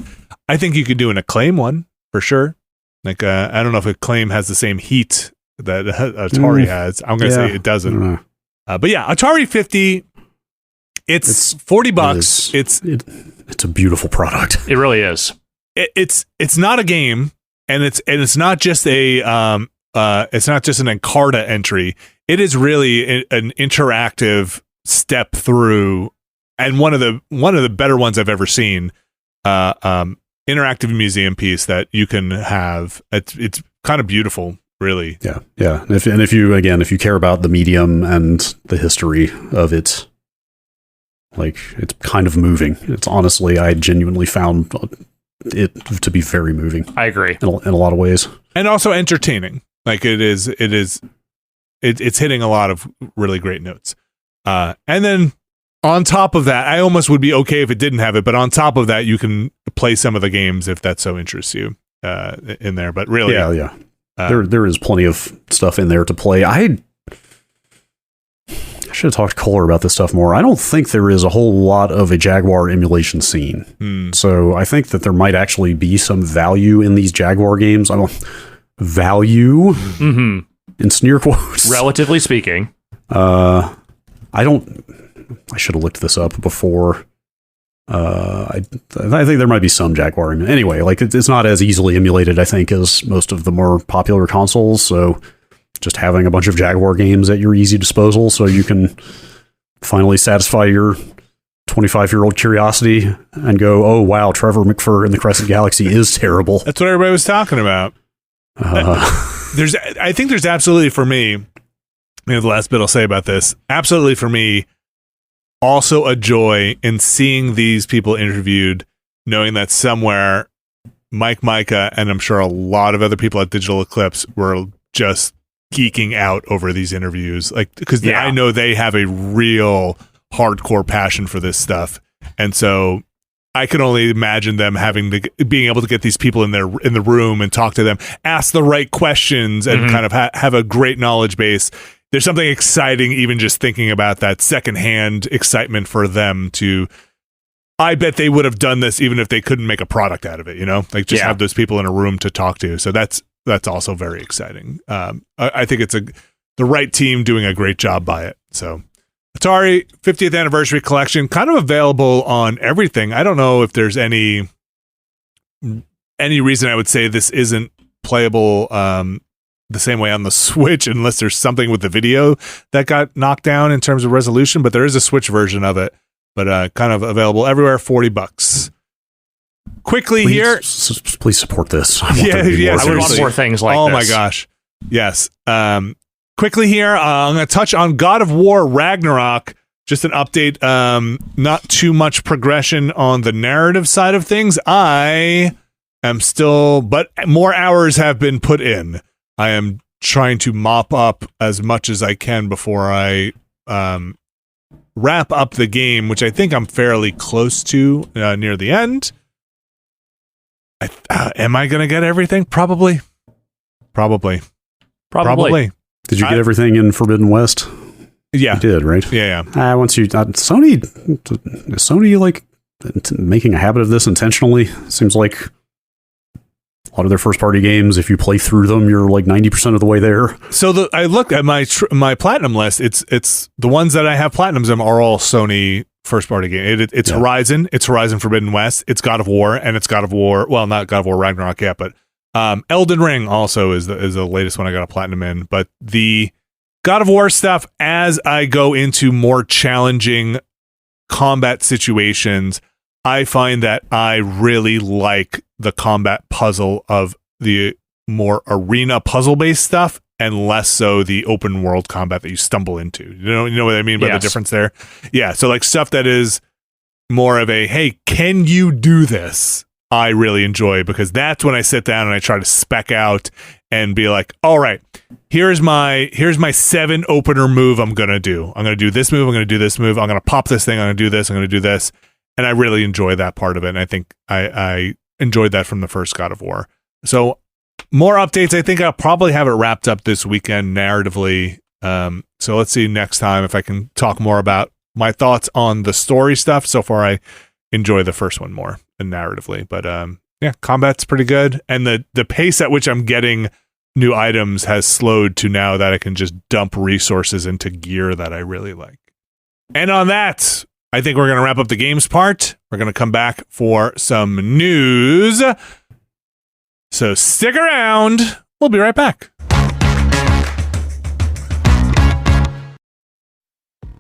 I think you could do an Acclaim one, for sure. Like, I don't know if Acclaim has the same heat that Atari has. I'm going to say it doesn't. But yeah, Atari 50... It's $40. It's a beautiful product. It really is. It's not a game, and it's not just an Encarta entry. It is really an interactive step through, and one of the better ones I've ever seen. Interactive museum piece that you can have. It's kind of beautiful, really. Yeah. And if you care about the medium and the history of it. Like, it's kind of moving. It's honestly, I genuinely found it to be very moving. I agree. In a lot of ways. And also entertaining. Like, it's hitting a lot of really great notes. And then on top of that, I almost would be okay if it didn't have it, but on top of that, you can play some of the games if that so interests you in there. But really... Yeah. There is plenty of stuff in there to play. I should have talked to Kohler about this stuff more. I don't think there is a whole lot of a Jaguar emulation scene. So I think that there might actually be some value in these Jaguar games. Value in sneer quotes. Relatively speaking. I should have looked this up before. I think there might be some Jaguar. Anyway, like it's not as easily emulated, I think, as most of the more popular consoles. So just having a bunch of Jaguar games at your easy disposal so you can finally satisfy your 25-year-old curiosity and go, oh, wow, Trevor McFur in the Crescent Galaxy is terrible. That's what everybody was talking about. I think there's absolutely, for me, the last bit I'll say about this, absolutely for me, also a joy in seeing these people interviewed, knowing that somewhere Mike Micah and I'm sure a lot of other people at Digital Eclipse were just geeking out over these interviews, like, because I know they have a real hardcore passion for this stuff, and so I can only imagine them being able to get these people in the room and talk to them, ask the right questions, and kind of have a great knowledge base. there's something exciting even just thinking about that secondhand excitement for them to. I bet they would have done this even if they couldn't make a product out of it, like just have those people in a room to talk to. So that's also very exciting. I think it's the right team doing a great job by it. So Atari 50th anniversary collection, kind of available on everything. I don't know if there's any reason I would say this isn't playable the same way on the Switch, unless there's something with the video that got knocked down in terms of resolution, but there is a Switch version of it. But kind of available everywhere, $40. Quickly here. Please support this. I would want more things like this. Oh my gosh. Yes. Quickly here, I'm going to touch on God of War Ragnarok. Just an update. Not too much progression on the narrative side of things. I am still, but more hours have been put in. I am trying to mop up as much as I can before I wrap up the game, which I think I'm fairly close to near the end. Am I going to get everything? Probably. Did you get everything in Forbidden West? Yeah. You did, right? Yeah. Once you Sony like making a habit of this intentionally. Seems like a lot of their first party games, if you play through them, you're like 90% of the way there. So I looked at my platinum list. It's the ones that I have platinums in are all Sony first party game. It's Horizon, it's Horizon Forbidden West, it's God of War, and it's God of War. Well, not God of War Ragnarok yet, but Elden Ring also is the latest one I got a platinum in. But the God of War stuff, as I go into more challenging combat situations, I find that I really like the combat puzzle of the more arena puzzle-based stuff and less so the open world combat that you stumble into. You know what I mean by the difference there? Yeah, so like stuff that is more of a, hey, can you do this? I really enjoy, because that's when I sit down and I try to spec out and be like, all right, here's my 7 opener move I'm going to do. I'm going to do this move, I'm going to do this move, I'm going to pop this thing, I'm going to do this, I'm going to do this. And I really enjoy that part of it. And I think I enjoyed that from the first God of War. So more updates. I think I'll probably have it wrapped up this weekend narratively. So let's see next time if I can talk more about my thoughts on the story stuff. So far, I enjoy the first one more than narratively. But yeah, combat's pretty good. And the pace at which I'm getting new items has slowed to now that I can just dump resources into gear that I really like. And on that, I think we're going to wrap up the games part. We're going to come back for some news. So stick around. We'll be right back.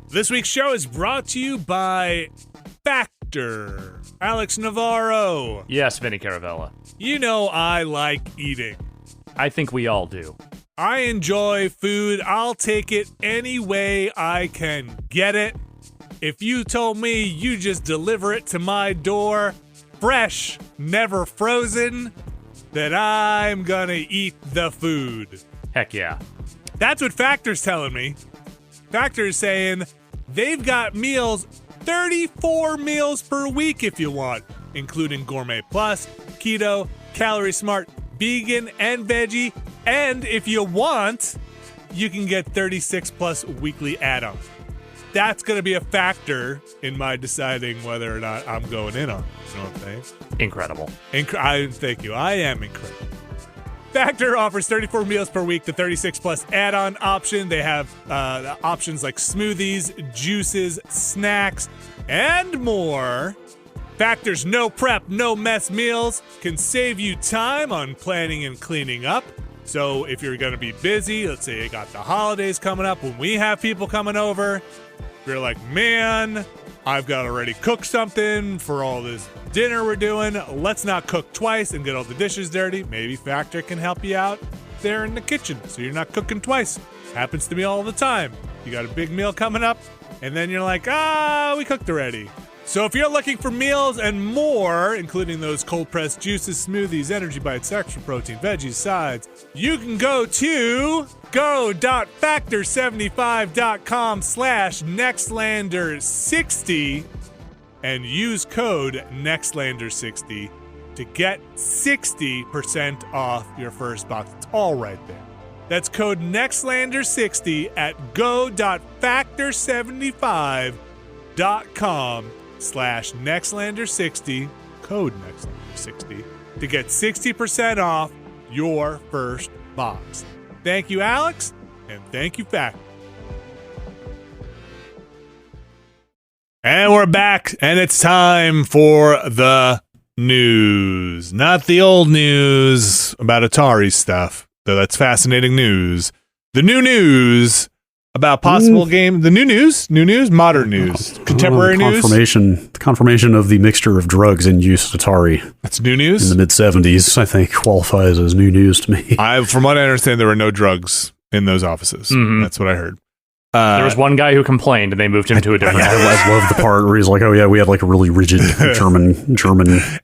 This week's show is brought to you by Factor. Alex Navarro. Yes, Vinny Caravella. You know I like eating. I think we all do. I enjoy food. I'll take it any way I can get it. If you told me you just deliver it to my door, fresh, never frozen, then I'm gonna eat the food. Heck yeah. That's what Factor's telling me. Factor's saying they've got meals, 34 meals per week if you want, including Gourmet Plus, Keto, Calorie Smart, Vegan, and Veggie. And if you want, you can get 36 plus weekly add-ons. That's going to be a factor in my deciding whether or not I'm going in on it. You know what I'm saying? Incredible. Thank you. I am incredible. Factor offers 34 meals per week, the 36 plus add-on option. They have options like smoothies, juices, snacks, and more. Factor's no prep, no mess meals can save you time on planning and cleaning up. So if you're going to be busy, let's say you got the holidays coming up, when we have people coming over, you're like, man, I've got to already cook something for all this dinner we're doing. Let's not cook twice and get all the dishes dirty. Maybe Factor can help you out there in the kitchen so you're not cooking twice. Happens to me all the time. You got a big meal coming up, and then you're like, we cooked already. So if you're looking for meals and more, including those cold-pressed juices, smoothies, energy bites, extra protein, veggies, sides, you can go to go.factor75.com/Nextlander60 and use code Nextlander60 to get 60% off your first box. It's all right there. That's code Nextlander60 at go.factor75.com/Nextlander60, code Nextlander60, to get 60% off your first box. Thank you, Alex, and thank you, Factor. And we're back, and it's time for the news. Not the old news about Atari stuff, though that's fascinating news. The new news about possible game. The new news, modern news, contemporary news. Confirmation of the mixture of drugs in use at Atari. That's new news? In the mid-'70s, I think, qualifies as new news to me. From what I understand, there were no drugs in those offices. Mm-hmm. That's what I heard. There was one guy who complained, and they moved him to a different. I love the part where he's like, "Oh yeah, we had like a really rigid German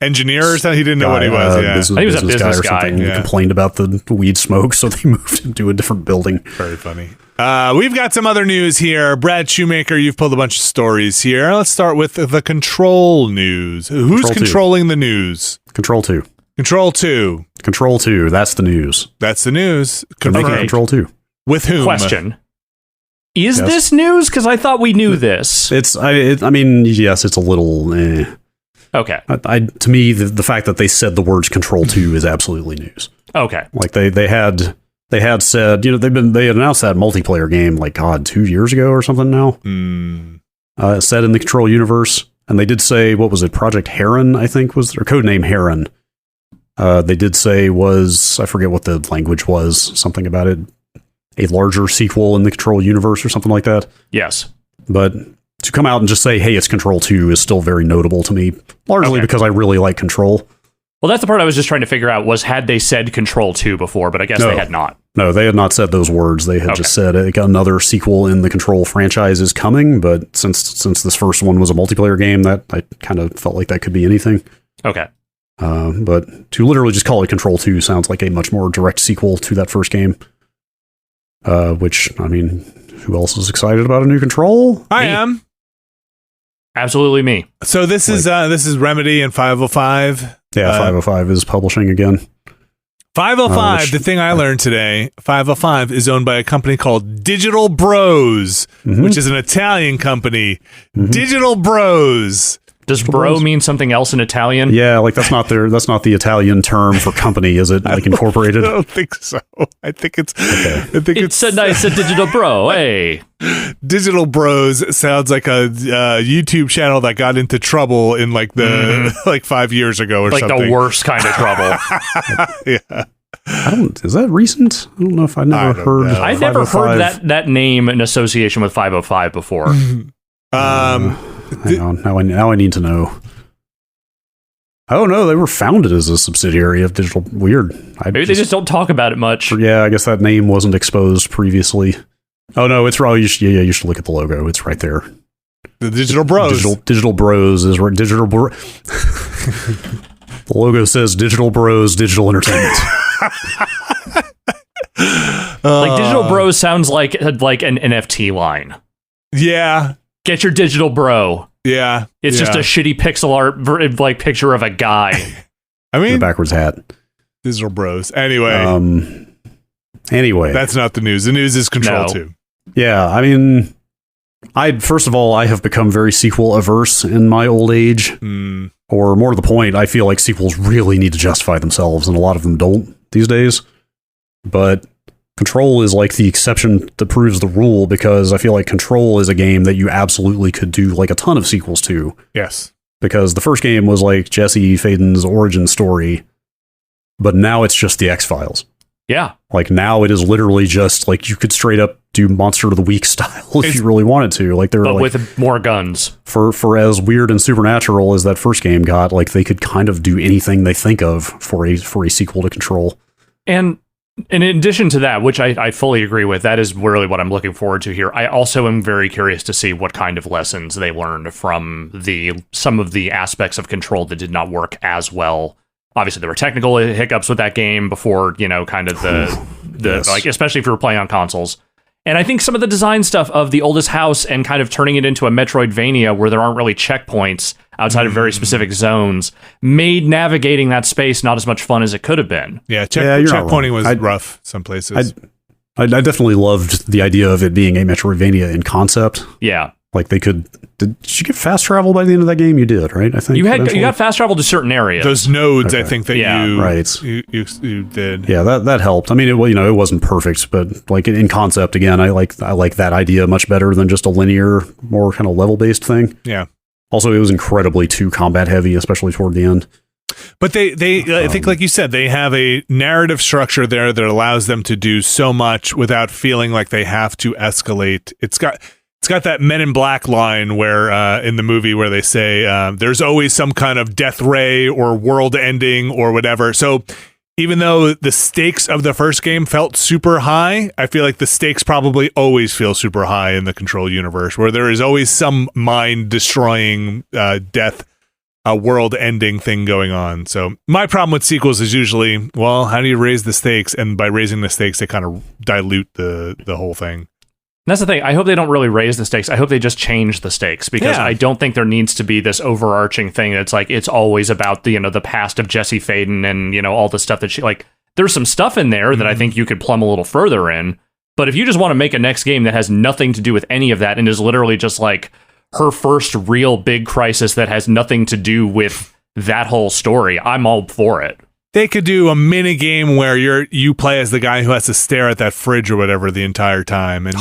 engineer or something." He didn't know what he was. Yeah, he was a business guy. He complained about the weed smoke, so they moved him to a different building. Very funny. We've got some other news here. Brad Shoemaker, you've pulled a bunch of stories here. Let's start with the control news. Who's controlling the news? Control 2. Control 2. Control 2. That's the news. That's the news. Control 2. With whom? Question. Is this news? Because I thought we knew this. I mean, yes, it's a little. Okay. To me, the fact that they said the words Control 2 is absolutely news. Okay. Like they had said, they announced that multiplayer game 2 years ago or something now. Set in the Control universe, and they did say, what was it? Project Heron, I think, was their codename Heron. They did say I forget what the language was, something about it. A larger sequel in the Control universe or something like that. Yes. But to come out and just say, hey, it's Control 2 is still very notable to me, largely because I really like Control. Well, that's the part I was just trying to figure out was had they said Control 2 before, but I guess they had not. No, they had not said those words. They had just said another sequel in the Control franchise is coming, but since this first one was a multiplayer game, that I kind of felt like that could be anything. Okay. But to literally just call it Control 2 sounds like a much more direct sequel to that first game. Which, I mean, who else is excited about a new Control? I am. Absolutely me. So this is Remedy and 505. Yeah, 505 is publishing again. 505, the thing I learned today, 505 is owned by a company called Digital Bros, which is an Italian company. Digital Bros. Does bro mean something else in Italian? Yeah, that's not the Italian term for company, is it? Like incorporated? I don't think so. I think it's it's a nice digital bro. Hey. Digital Bros sounds like a YouTube channel that got into trouble in the 5 years ago or something. Like the worst kind of trouble. Yeah. Is that recent? I don't know if I've never heard. I've never heard that name in association with 505 before. Hang on. Now I need to know. Oh no, they were founded as a subsidiary of Digital. Weird. Maybe they just don't talk about it much. Yeah, I guess that name wasn't exposed previously. Oh no, it's right. You should look at the logo. It's right there. The Digital Bros. Digital Bros is right. The logo says Digital Bros Digital Entertainment. Digital Bros sounds like an NFT line. Yeah. Get your digital bro. Yeah. It's just a shitty pixel art picture of a guy. I mean, the backwards hat. Digital Bros. Anyway. That's not the news. The news is Control 2. Yeah, I mean, first of all, I have become very sequel averse in my old age. Or more to the point, I feel like sequels really need to justify themselves, and a lot of them don't these days. But Control is like the exception that proves the rule, because I feel like Control is a game that you absolutely could do a ton of sequels to. Yes. Because the first game was Jesse Faden's origin story, but now it's just the X-Files. Yeah. Now it is literally just you could straight up do Monster of the Week style if you really wanted to. But with more guns. For as weird and supernatural as that first game got, they could kind of do anything they think of for a sequel to Control. And in addition to that, which I fully agree with, that is really what I'm looking forward to here. I also am very curious to see what kind of lessons they learned from some of the aspects of Control that did not work as well. Obviously, there were technical hiccups with that game before, kind of especially if you were playing on consoles. And I think some of the design stuff of the oldest house and kind of turning it into a Metroidvania where there aren't really checkpoints outside of very specific zones made navigating that space not as much fun as it could have been. Yeah, checkpointing was rough some places. I definitely loved the idea of it being a Metroidvania in concept. Yeah. Like they could. Did you get fast travel by the end of that game? You did, right? I think you got fast travel to certain areas. Those nodes, I think that you did. Yeah, that helped. I mean, it wasn't perfect, but like in concept, again, I like that idea much better than just a linear, more kind of level based thing. Yeah. Also, it was incredibly too combat heavy, especially toward the end. But they I think, like you said, they have a narrative structure there that allows them to do so much without feeling like they have to escalate. It's got that Men in Black line where in the movie where they say there's always some kind of death ray or world ending or whatever. So even though the stakes of the first game felt super high, I feel like the stakes probably always feel super high in the Control universe, where there is always some mind-destroying death, world-ending thing going on. So my problem with sequels is usually, well, how do you raise the stakes? And by raising the stakes, they kind of dilute the whole thing. That's the thing. I hope they don't really raise the stakes. I hope they just change the stakes, because I don't think there needs to be this overarching thing that's like it's always about the past of Jesse Faden and all the stuff that she like. There's some stuff in there that I think you could plumb a little further in. But if you just want to make a next game that has nothing to do with any of that and is literally just like her first real big crisis that has nothing to do with that whole story, I'm all for it. They could do a mini game where you play as the guy who has to stare at that fridge or whatever the entire time and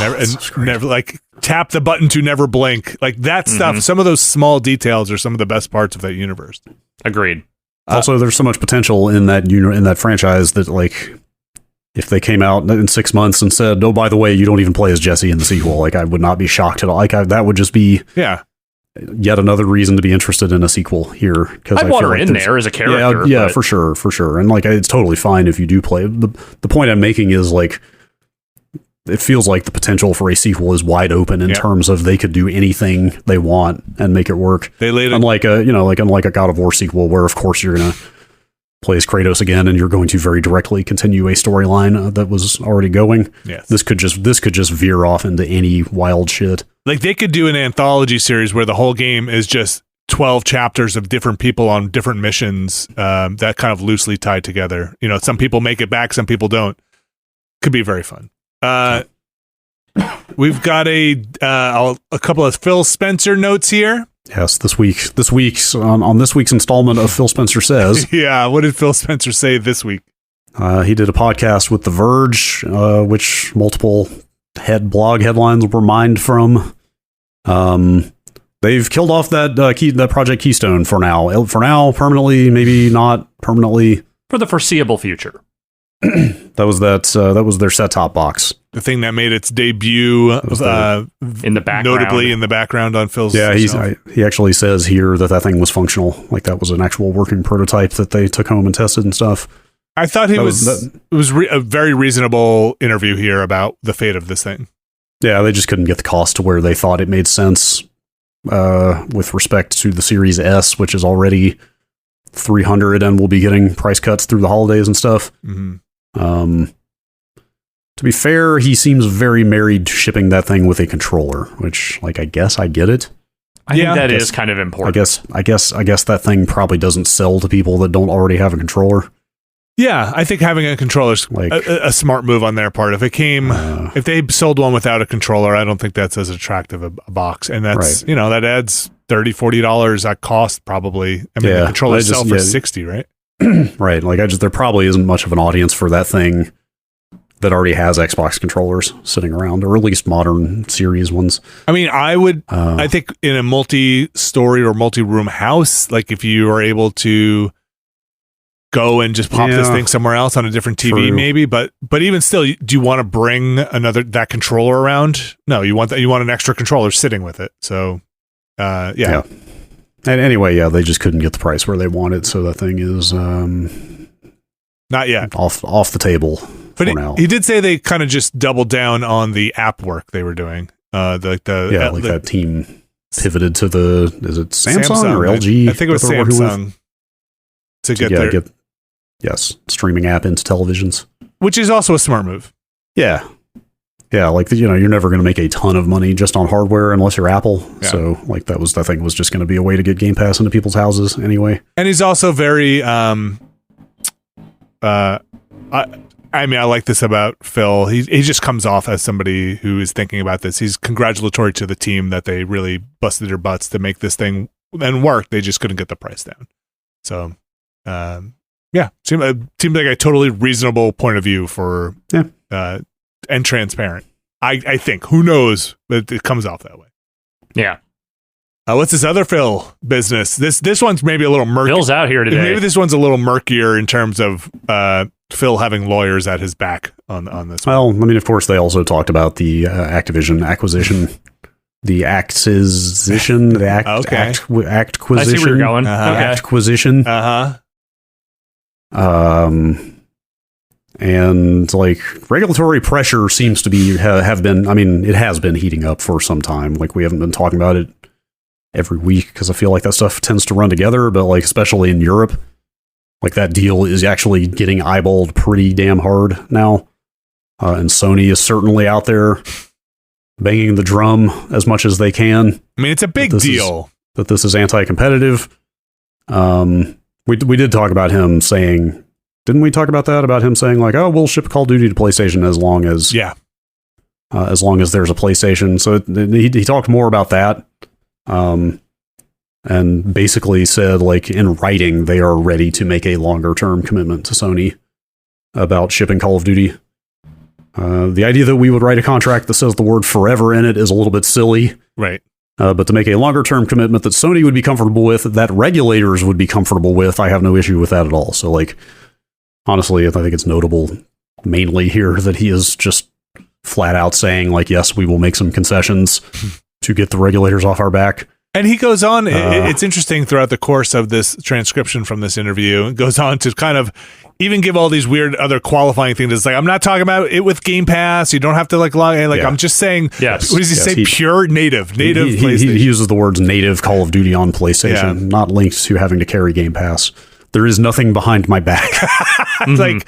never like tap the button to never blink. Like that stuff. Some of those small details are some of the best parts of that universe. Agreed. Also, there's so much potential in that franchise that like if they came out in 6 months and said, "Oh, by the way, you don't even play as Jesse in the sequel," like I would not be shocked at all. Like that would just be yet another reason to be interested in a sequel here. Because I'd want her in there as a character. Yeah, for sure. And like it's totally fine if you do play. The point I'm making is like it feels like the potential for a sequel is wide open in terms of they could do anything they want and make it work. They laid unlike a God of War sequel where of course you're gonna play as Kratos again and you're going to very directly continue a storyline that was already going. Yes. This could just veer off into any wild shit. Like they could do an anthology series where the whole game is just 12 chapters of different people on different missions that kind of loosely tied together. Some people make it back, some people don't. Could be very fun. We've got a couple of Phil Spencer notes here. Yes, this week's installment of Phil Spencer Says. Yeah, what did Phil Spencer say this week? He did a podcast with The Verge, which multiple blog headlines were mined from. They've killed off that Project Keystone for now. Permanently, maybe not permanently. For the foreseeable future. That was their set-top box. The thing that made its debut in the background. Notably in the background on Phil's. Yeah, he actually says here that thing was functional. Like that was an actual working prototype that they took home and tested and stuff. I thought it was a very reasonable interview here about the fate of this thing. Yeah, they just couldn't get the cost to where they thought it made sense with respect to the Series S, which is already $300 and will be getting price cuts through the holidays and stuff. Mm-hmm. To be fair, he seems very married to shipping that thing with a controller, which, like, I guess I get it. I think that is kind of important. I guess that thing probably doesn't sell to people that don't already have a controller. Yeah, I think having a controller is like a smart move on their part. If if they sold one without a controller, I don't think that's as attractive a box. And that's, that adds $30, $40 at cost probably. I mean, the controllers sell for $60, right? Right. Like there probably isn't much of an audience for that thing that already has Xbox controllers sitting around, or at least modern series ones. I mean, I think in a multi-story or multi-room house, like if you are able to go and just pop this thing somewhere else on a different TV, maybe. But even still, do you want to bring that controller around? No, you want an extra controller sitting with it. So, yeah. And anyway, they just couldn't get the price where they wanted, so that thing is not yet off the table. But he did say they kind of just doubled down on the app work they were doing. That team pivoted to is it Samsung or LG? I think it was Samsung to get streaming app into televisions, which is also a smart move. Yeah, like you're never going to make a ton of money just on hardware unless you're Apple. Yeah. So like that thing was just going to be a way to get Game Pass into people's houses anyway. And he's also very I mean, I like this about Phil. He just comes off as somebody who is thinking about this. He's congratulatory to the team that they really busted their butts to make this thing and work. They just couldn't get the price down. So, seems like a totally reasonable point of view for and transparent. I think. Who knows? But it comes off that way. Yeah. What's this other Phil business? This one's maybe a little murky. Phil's out here today. Maybe this one's a little murkier in terms of Phil having lawyers at his back on this. Well, I mean, of course, they also talked about the Activision acquisition, the acquisition, the acquisition. I see where you're going. Acquisition. And like regulatory pressure seems to be have been. I mean, it has been heating up for some time. Like we haven't been talking about it every week because I feel like that stuff tends to run together, but like especially in Europe, like that deal is actually getting eyeballed pretty damn hard now. And Sony is certainly out there banging the drum as much as they can. I mean, it's a big deal that this is anti-competitive. We did talk about him saying, didn't we talk about that? About him saying like, oh, we'll ship Call of Duty to PlayStation as long as there's a PlayStation. So he talked more about that. And basically said, like, in writing, they are ready to make a longer-term commitment to Sony about shipping Call of Duty. The idea that we would write a contract that says the word forever in it is a little bit silly. Right. But to make a longer-term commitment that Sony would be comfortable with, that regulators would be comfortable with, I have no issue with that at all. So, like, honestly, I think it's notable mainly here that he is just flat out saying, like, yes, we will make some concessions to get the regulators off our back. And he goes on, it's interesting throughout the course of this transcription from this interview, it goes on to kind of even give all these weird other qualifying things. It's like, I'm not talking about it with Game Pass. You don't have to like log in. Like, I'm just saying, what does he say? Pure native PlayStation. He uses the words native Call of Duty on PlayStation, not linked to having to carry Game Pass. There is nothing behind my back. Like,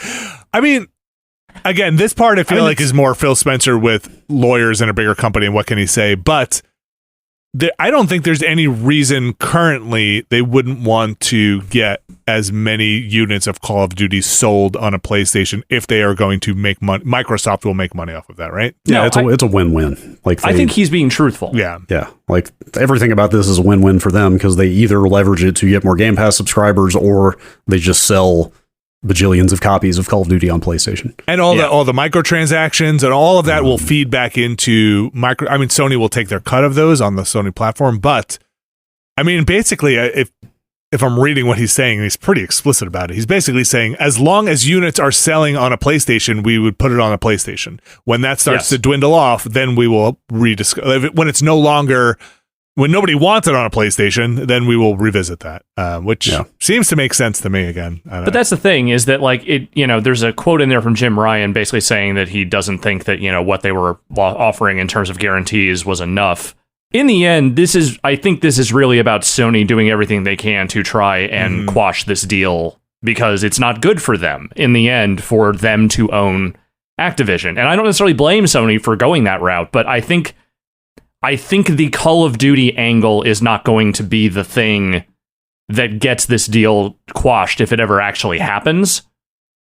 I mean, again, this part I feel like is more Phil Spencer with lawyers in a bigger company and what can he say, but I don't think there's any reason currently they wouldn't want to get as many units of Call of Duty sold on a PlayStation if they are going to make money. Microsoft will make money off of that, right? Yeah, it's a win-win. Like I think he's being truthful. Yeah. Like everything about this is a win-win for them because they either leverage it to get more Game Pass subscribers or they just sell bajillions of copies of Call of Duty on PlayStation. And all the microtransactions and all of that will feed back into I mean, Sony will take their cut of those on the Sony platform, but I mean, basically, if I'm reading what he's saying, he's pretty explicit about it. He's basically saying, as long as units are selling on a PlayStation, we would put it on a PlayStation. When that starts to dwindle off, then we will rediscover. When it's no longer, when nobody wants it on a PlayStation, then we will revisit that, which seems to make sense to me again. But that's the thing is that like it, there's a quote in there from Jim Ryan basically saying that he doesn't think that, what they were offering in terms of guarantees was enough. In the end, I think this is really about Sony doing everything they can to try and quash this deal because it's not good for them in the end for them to own Activision. And I don't necessarily blame Sony for going that route, but I think the Call of Duty angle is not going to be the thing that gets this deal quashed if it ever actually happens,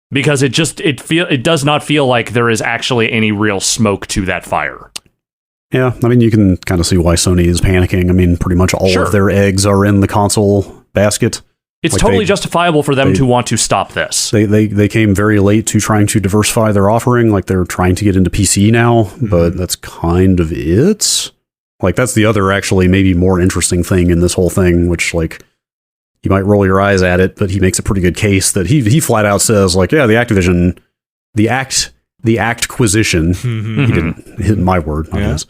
because it does not feel like there is actually any real smoke to that fire. Yeah, I mean, you can kind of see why Sony is panicking. I mean, pretty much all of their eggs are in the console basket. It's like totally justifiable for them to want to stop this. They came very late to trying to diversify their offering. Like, they're trying to get into PC now, but that's kind of it. Like, that's the other, actually, maybe more interesting thing in this whole thing, which, like, you might roll your eyes at it, but he makes a pretty good case that he flat out says, like, yeah, the Activision, the acquisition, he didn't hit my word, not his,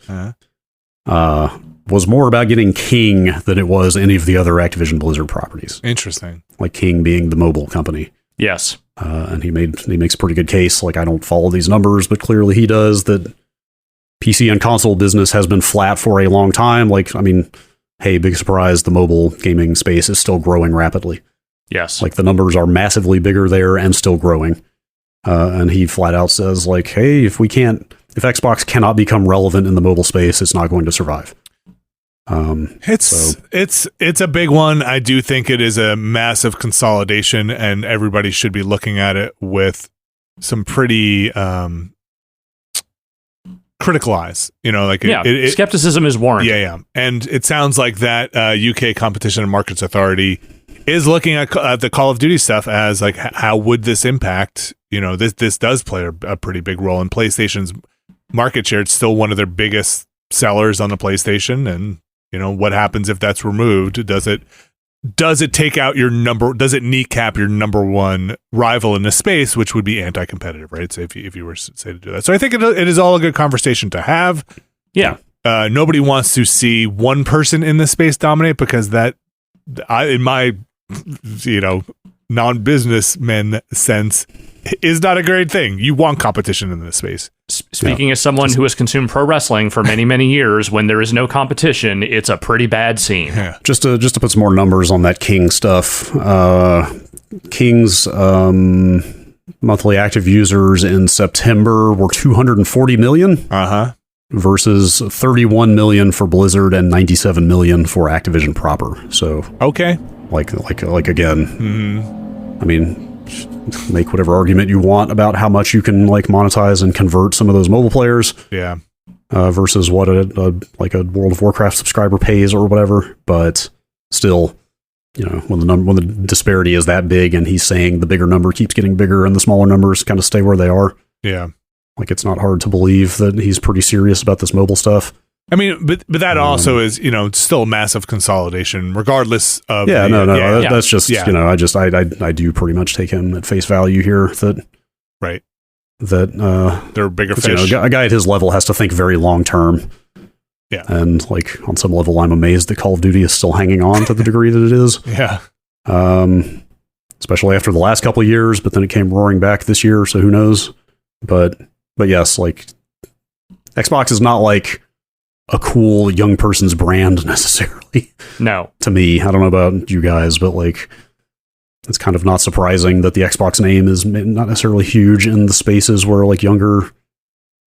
was more about getting King than it was any of the other Activision Blizzard properties. Interesting. Like King being the mobile company. Yes. And he makes a pretty good case. Like, I don't follow these numbers, but clearly he does, that PC and console business has been flat for a long time. Like, I mean, hey, big surprise, the mobile gaming space is still growing rapidly. Yes. Like, the numbers are massively bigger there and still growing. And he flat out says, like, hey, if Xbox cannot become relevant in the mobile space, it's not going to survive. It's a big one. I do think it is a massive consolidation, and everybody should be looking at it with some pretty critical eyes. Skepticism is warranted. Yeah. And it sounds like that UK Competition and Markets Authority is looking at the Call of Duty stuff as like, how would this impact? This does play a pretty big role in PlayStation's market share. It's still one of their biggest sellers on the PlayStation, and what happens if that's removed? Does it take out does it kneecap your number one rival in the space, which would be anti-competitive, right? So if you were say to do that. So I think it is all a good conversation to have. Yeah. Nobody wants to see one person in the space dominate, because in my non-businessman sense, is not a great thing. You want competition in this space. Speaking as someone who has consumed pro wrestling for many, many years, when there is no competition, it's a pretty bad scene. Yeah. Just to put some more numbers on that King stuff. King's monthly active users in September were 240 million. Versus 31 million for Blizzard and 97 million for Activision proper. So okay, like again, I mean, make whatever argument you want about how much you can like monetize and convert some of those mobile players. Yeah. Versus what a World of Warcraft subscriber pays or whatever, but still, when the disparity is that big, and he's saying the bigger number keeps getting bigger and the smaller numbers kind of stay where they are. Yeah. Like, it's not hard to believe that he's pretty serious about this mobile stuff. I mean, but that also is, still a massive consolidation, regardless of. Yeah, that's just, I do pretty much take him at face value here that. Right. That they're bigger fish. A guy at his level has to think very long term. Yeah. And like, on some level, I'm amazed that Call of Duty is still hanging on to the degree that it is. Yeah. Especially after the last couple of years, but then it came roaring back this year, so who knows? But yes, like, Xbox is not like a cool young person's brand necessarily. No. To me, I don't know about you guys, but like, it's kind of not surprising that the Xbox name is not necessarily huge in the spaces where like younger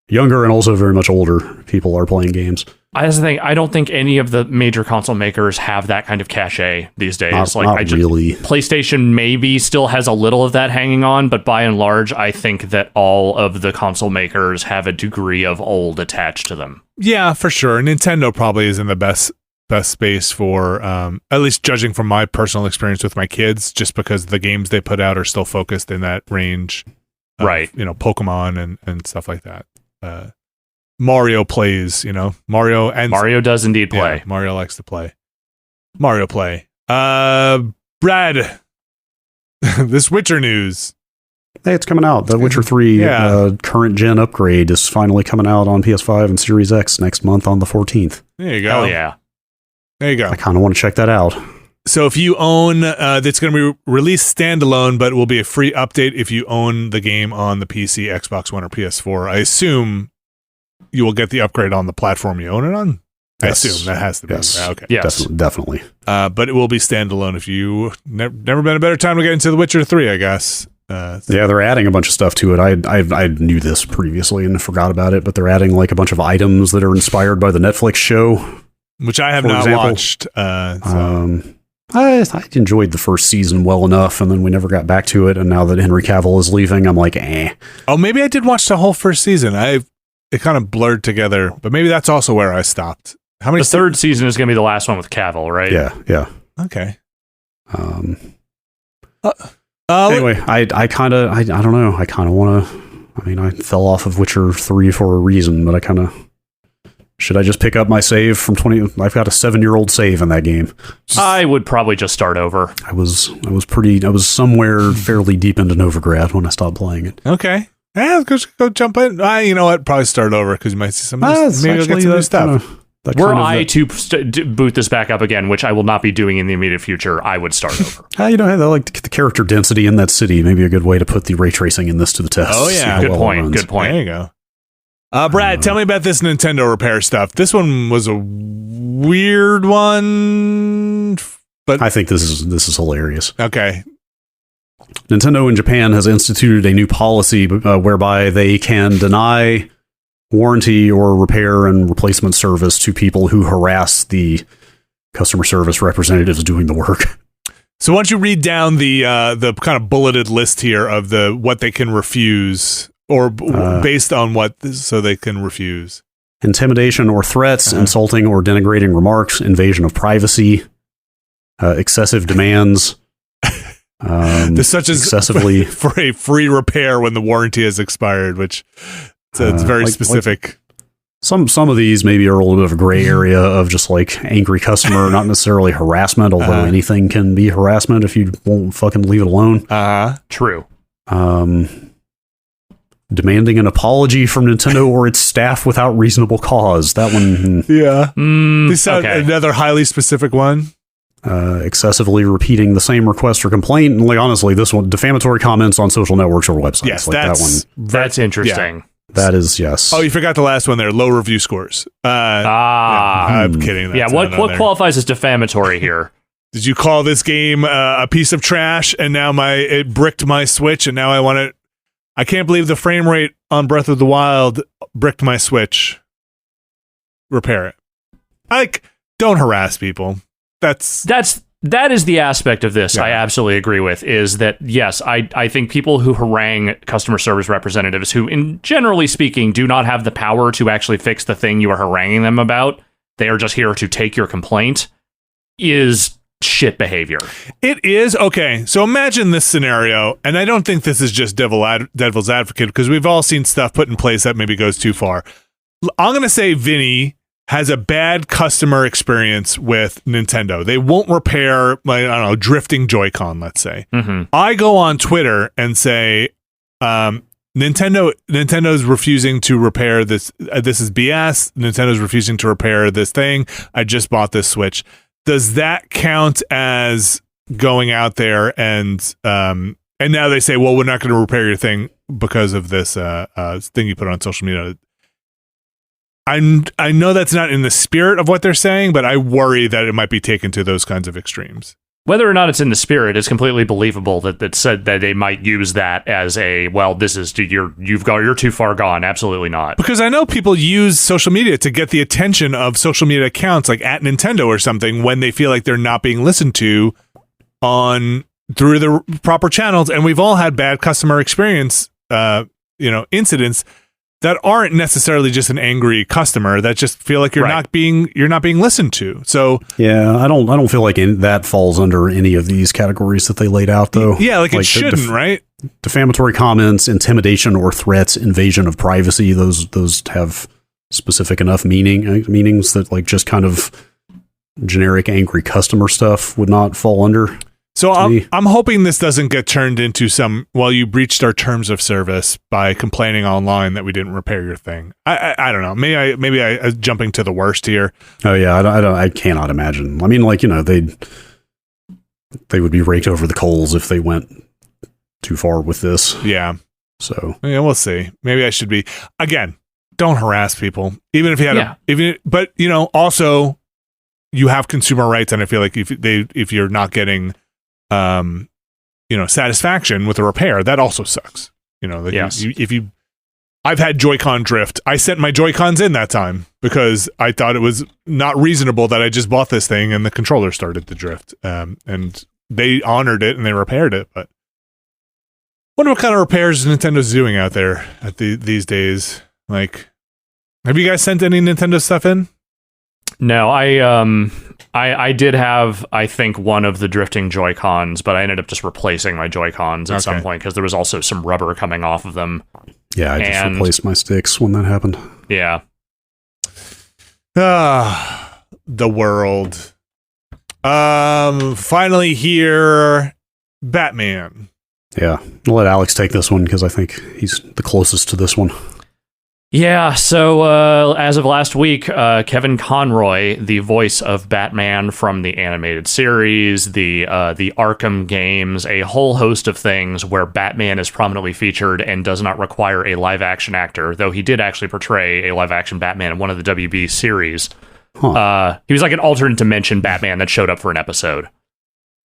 and also very much older people are playing games. That's the thing. I don't think any of the major console makers have that kind of cachet these days. Not really. PlayStation maybe still has a little of that hanging on, but by and large, I think that all of the console makers have a degree of old attached to them. Yeah, for sure. Nintendo probably is in the best space for, at least judging from my personal experience with my kids, just because the games they put out are still focused in that range. Right. Pokemon and stuff like that. Mario plays, Mario does indeed play. Yeah, Mario likes to play. Mario play. Brad, this Witcher news. Hey, it's coming out. The Witcher 3 current gen upgrade is finally coming out on PS5 and Series X next month on the 14th. There you go. Hell yeah. There you go. I kind of want to check that out. So if you own, that's going to be released standalone, but it will be a free update if you own the game on the PC, Xbox One, or PS4. I assume you will get the upgrade on the platform you own it on. Yes. I assume that has to be. Yes. Okay. Yes. Definitely. But it will be standalone if you never been a better time to get into The Witcher 3, I guess. Yeah, they're adding a bunch of stuff to it. I knew this previously and forgot about it, but they're adding like a bunch of items that are inspired by the Netflix show, which I have not watched. I enjoyed the first season well enough, and then we never got back to it. And now that Henry Cavill is leaving, I'm like, eh. Oh, maybe I did watch the whole first season. It kind of blurred together, but maybe that's also where I stopped. How many? The third season is going to be the last one with Cavill, right? Yeah. Okay. Anyway, I don't know. I kind of want to. I mean, I fell off of Witcher 3 for a reason, but I kind of. Should I just pick up my save from 20? I've got a 7-year-old save in that game. I would probably just start over. I was somewhere fairly deep into Novigrad when I stopped playing it. Okay. Yeah, go jump in. You know what? Probably start over because you might see some. Maybe you'll get some new stuff. Were I to boot this back up again, which I will not be doing in the immediate future, I would start over. I like the character density in that city. Maybe a good way to put the ray tracing in this to the test. Oh yeah, good point. Good point. There you go. Brad, tell me about this Nintendo repair stuff. This one was a weird one, but I think this is hilarious. Okay. Nintendo in Japan has instituted a new policy whereby they can deny warranty or repair and replacement service to people who harass the customer service representatives doing the work. So why don't you read down the kind of bulleted list here of what they can refuse, or based on what, so they can refuse. Intimidation or threats, insulting or denigrating remarks, invasion of privacy, excessive demands, such as excessively for a free repair when the warranty has expired, which it's very specific. Some of these maybe are a little bit of a gray area of just like angry customer, not necessarily harassment, although anything can be harassment if you won't fucking leave it alone. True. Demanding an apology from Nintendo or its staff without reasonable cause. That one. Yeah. This sounds another highly specific one. Excessively repeating the same request or complaint. And like, honestly, this one, defamatory comments on social networks or websites. Yes, like that's interesting. Yeah. That is, yes. Oh, you forgot the last one there. Low review scores. I'm kidding. That's what qualifies as defamatory here? Did you call this game a piece of trash, and now it bricked my Switch, and now I want it? I can't believe the frame rate on Breath of the Wild bricked my Switch. Repair it. Don't harass people. That is the aspect of this I absolutely agree with, is that, yes, I think people who harangue customer service representatives who, generally speaking, do not have the power to actually fix the thing you are haranguing them about, they are just here to take your complaint, is shit behavior. It is. Okay, so imagine this scenario, and I don't think this is just devil's advocate, because we've all seen stuff put in place that maybe goes too far. I'm going to say Vinny has a bad customer experience with Nintendo. They won't repair, drifting Joy-Con, let's say. Mm-hmm. I go on Twitter and say, Nintendo's refusing to repair this. This is BS. Nintendo's refusing to repair this thing. I just bought this Switch. Does that count as going out there and now they say, well, we're not going to repair your thing because of this thing you put on social media? I know that's not in the spirit of what they're saying, but I worry that it might be taken to those kinds of extremes. Whether or not it's in the spirit, it's completely believable that said that they might use that as a, well, this is you're too far gone. Absolutely not. Because I know people use social media to get the attention of social media accounts like at Nintendo or something when they feel like they're not being listened to through the proper channels, and we've all had bad customer experience incidents that aren't necessarily just an angry customer, that just feel like you're not being listened to. So yeah, I don't feel like that falls under any of these categories that they laid out, though. Yeah, like it shouldn't, right? Defamatory comments, intimidation or threats, invasion of privacy. Those have specific enough meanings that like just kind of generic angry customer stuff would not fall under. So I'm hoping this doesn't get turned into you breached our terms of service by complaining online that we didn't repair your thing. I don't know. Maybe I jumping to the worst here. Oh yeah, I cannot imagine. I mean, they would be raked over the coals if they went too far with this. Yeah. So yeah, we'll see. Maybe I should be, again, don't harass people, even if you had but also you have consumer rights, and I feel like if you're not getting satisfaction with a repair, that also sucks. Yes. I've had Joy-Con drift. I sent my Joy-Cons in that time because I thought it was not reasonable that I just bought this thing and the controller started to drift. And they honored it and they repaired it. But wonder what kind of repairs Nintendo's doing out there these days. Like, have you guys sent any Nintendo stuff in? No, I did have, I think, one of the drifting Joy-Cons, but I ended up just replacing my Joy-Cons at some point because there was also some rubber coming off of them. Yeah, I just replaced my sticks when that happened. Yeah. The world. Finally here, Batman. Yeah, I'll let Alex take this one because I think he's the closest to this one. Yeah, so as of last week, Kevin Conroy, the voice of Batman from the animated series, the Arkham games, a whole host of things where Batman is prominently featured and does not require a live-action actor, though he did actually portray a live-action Batman in one of the WB series. Huh. He was like an alternate dimension Batman that showed up for an episode.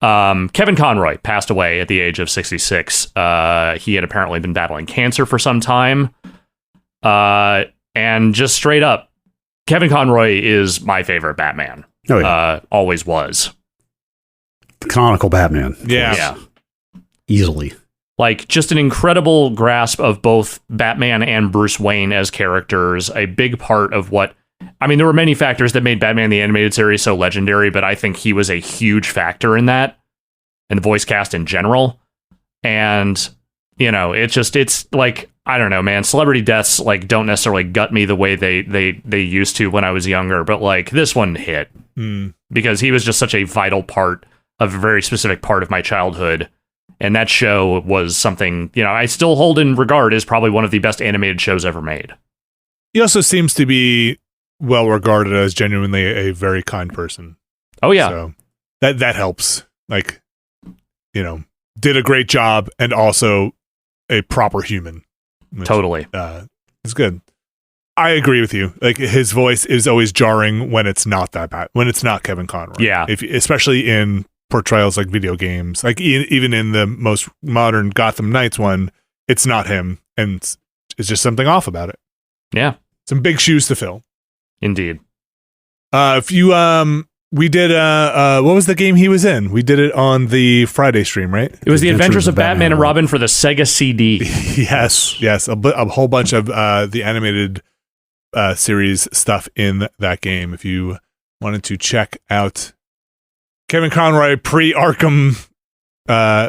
Kevin Conroy passed away at the age of 66. He had apparently been battling cancer for some time. And just straight up, Kevin Conroy is my favorite Batman. Oh, yeah. Always was. canonical Batman. Yeah. Easily. Like, just an incredible grasp of both Batman and Bruce Wayne as characters. A big part of what... I mean, there were many factors that made Batman the Animated Series so legendary, but I think he was a huge factor in that, and the voice cast in general. And, you know, it's like, I don't know, man, celebrity deaths, like, don't necessarily gut me the way they used to when I was younger, but, like, this one hit. Because he was just such a vital part of a very specific part of my childhood. And that show was something, you know, I still hold in regard as probably one of the best animated shows ever made. He also seems to be well regarded as genuinely a very kind person. Oh, yeah. So that helps. Like, you know, did a great job and also a proper human. Which, totally. It's good. I agree with you. Like, his voice is always jarring when it's not that bad, when it's not Kevin Conroy. Yeah. Especially in portrayals like video games, like even in the most modern Gotham Knights one, it's not him, and it's just something off about it. Yeah. Some big shoes to fill. Indeed. If you we did what was the game he was in? We did it on the Friday stream, right? It was the Adventures of Batman and Robin for the Sega CD. yes, a whole bunch of the animated series stuff in that game. If you wanted to check out Kevin Conroy pre-Arkham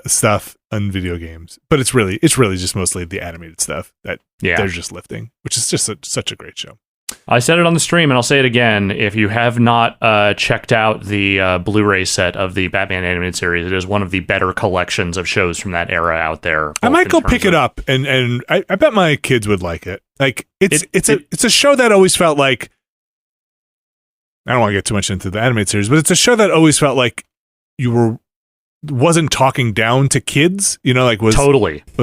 stuff on video games, but it's really just mostly the animated stuff that they're just lifting, which is just such a great show. I said it on the stream, and I'll say it again. If you have not checked out the Blu-ray set of the Batman animated series, it is one of the better collections of shows from that era out there. I might go pick it up, and I bet my kids would like it. Like, it's a show that always felt like, I don't want to get too much into the animated series, but it's a show that always felt like wasn't talking down to kids, you know, like was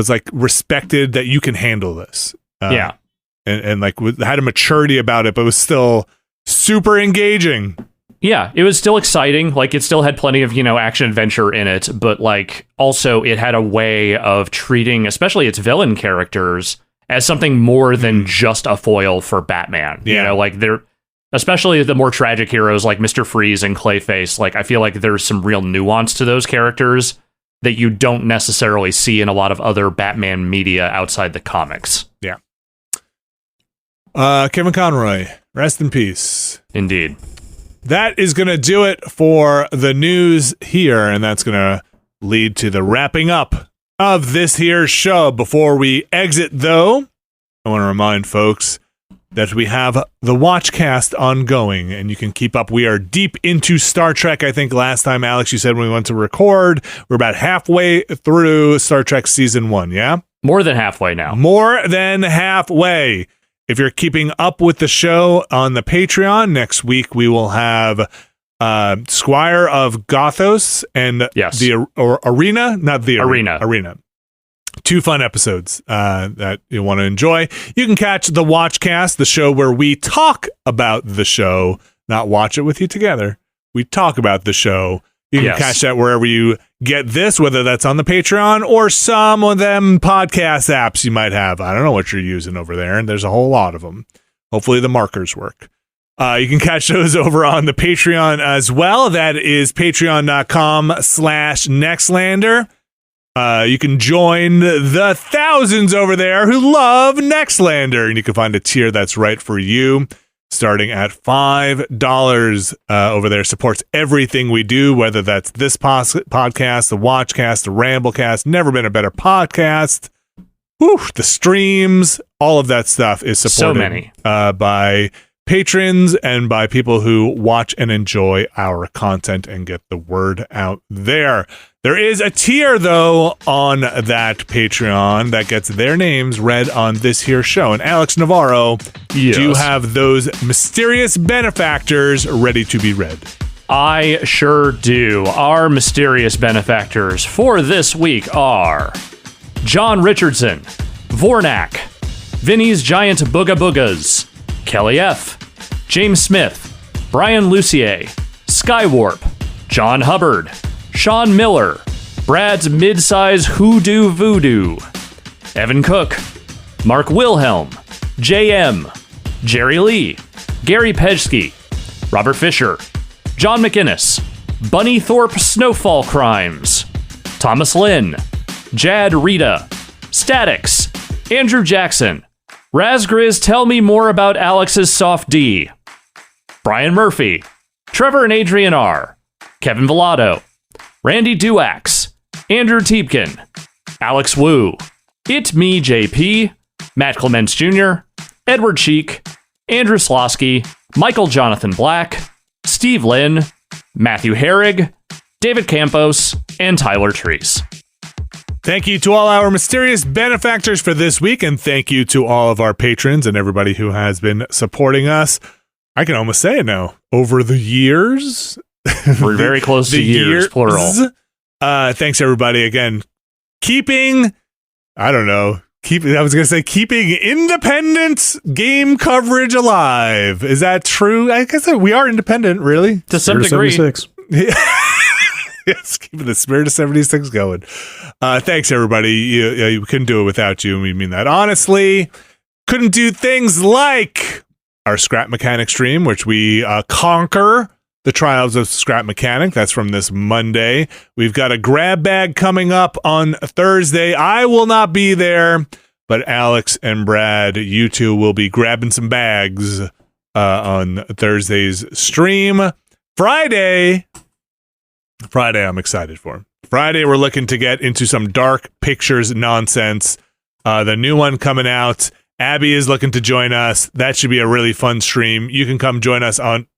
like respected that you can handle this. And like had a maturity about it, but was still super engaging. Yeah, it was still exciting. Like, it still had plenty of, you know, action adventure in it, but like also it had a way of treating, especially its villain characters, as something more than just a foil for Batman. You know, like they're, especially the more tragic heroes like Mr. Freeze and Clayface, like I feel like there's some real nuance to those characters that you don't necessarily see in a lot of other Batman media outside the comics. Yeah. Kevin Conroy, rest in peace. Indeed. That is going to do it for the news here, and that's going to lead to the wrapping up of this here show. Before we exit, though, I want to remind folks that we have the Watchcast ongoing, and you can keep up. We are deep into Star Trek. I think last time, Alex, you said when we went to record, we're about halfway through Star Trek Season 1, yeah? More than halfway now. More than halfway. If you're keeping up with the show on the Patreon, next week we will have Squire of Gothos and the Arena, not the Arena. 2 fun episodes that you'll want to enjoy. You can catch the Watchcast, the show where we talk about the show, not watch it with you together. We talk about the show. You can catch that wherever you get this, whether that's on the Patreon or some of them podcast apps you might have. I don't know what you're using over there, and there's a whole lot of them. Hopefully the markers work. You can catch those over on the Patreon as well. That is patreon.com/Nextlander. You can join the thousands over there who love Nextlander, and you can find a tier that's right for you. Starting at $5 over there, supports everything we do, whether that's this podcast, the Watchcast, the Ramblecast, never been a better podcast, the streams, all of that stuff is supported by patrons and by people who watch and enjoy our content and get the word out there. There is a tier, though, on that Patreon that gets their names read on this here show. And Alex Navarro, do you have those mysterious benefactors ready to be read? I sure do. Our mysterious benefactors for this week are John Richardson, Vornak, Vinny's Giant Booga Boogas, Kelly F., James Smith, Brian Lucier, Skywarp, John Hubbard, Sean Miller, Brad's Midsize Hoodoo Voodoo, Evan Cook, Mark Wilhelm, JM, Jerry Lee, Gary Pejsky, Robert Fisher, John McInnes, Bunny Thorpe Snowfall Crimes, Thomas Lynn, Jad Rita, Statics, Andrew Jackson, Razgriz Tell Me More About Alex's Soft D, Brian Murphy, Trevor and Adrian R, Kevin Villado, Randy Duax, Andrew Tiepkin, Alex Wu, It Me JP, Matt Clements Jr., Edward Cheek, Andrew Slosky, Michael Jonathan Black, Steve Lynn, Matthew Herrig, David Campos, and Tyler Treese. Thank you to all our mysterious benefactors for this week, and thank you to all of our patrons and everybody who has been supporting us. I can almost say it now. Over the years. We're very close to years, plural. Thanks, everybody. Again, keeping independent game coverage alive. Is that true? I guess we are independent, really. To some degree. 76. Yes, keeping the spirit of 76 going. Thanks, everybody. You couldn't do it without you, and we mean that honestly. Couldn't do things like our Scrap Mechanic stream, which we conquer the trials of Scrap Mechanic. That's from this Monday. We've got a grab bag coming up on Thursday. I will not be there, but Alex and Brad, you two will be grabbing some bags on Thursday's stream. Friday, I'm excited for. Friday, we're looking to get into some Dark Pictures nonsense. The new one coming out. Abby is looking to join us. That should be a really fun stream. You can come join us on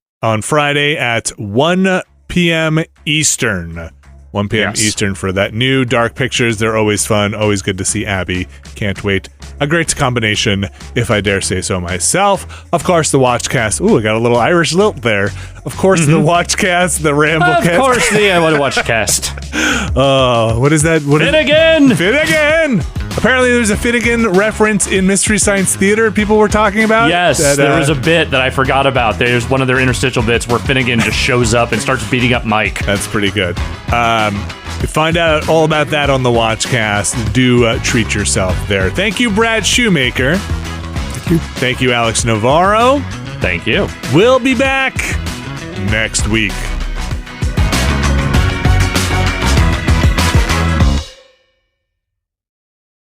Friday at 1 p.m. Eastern. 1 p.m. Yes. Eastern for that new Dark Pictures. They're always fun. Always good to see Abby. Can't wait. A great combination, if I dare say so myself. Of course, the Watchcast. Ooh, I got a little Irish lilt there. Of course, the Watchcast, the Ramblecast. Of course, the Watchcast. Oh, what is that? Finnegan! Finnegan! Apparently, there's a Finnegan reference in Mystery Science Theater people were talking about. Yes, there was a bit that I forgot about. There's one of their interstitial bits where Finnegan just shows up and starts beating up Mike. That's pretty good. Find out all about that on the Watchcast. Do treat yourself there. Thank you, Brad Shoemaker. Thank you. Thank you, Alex Navarro. Thank you. We'll be back next week.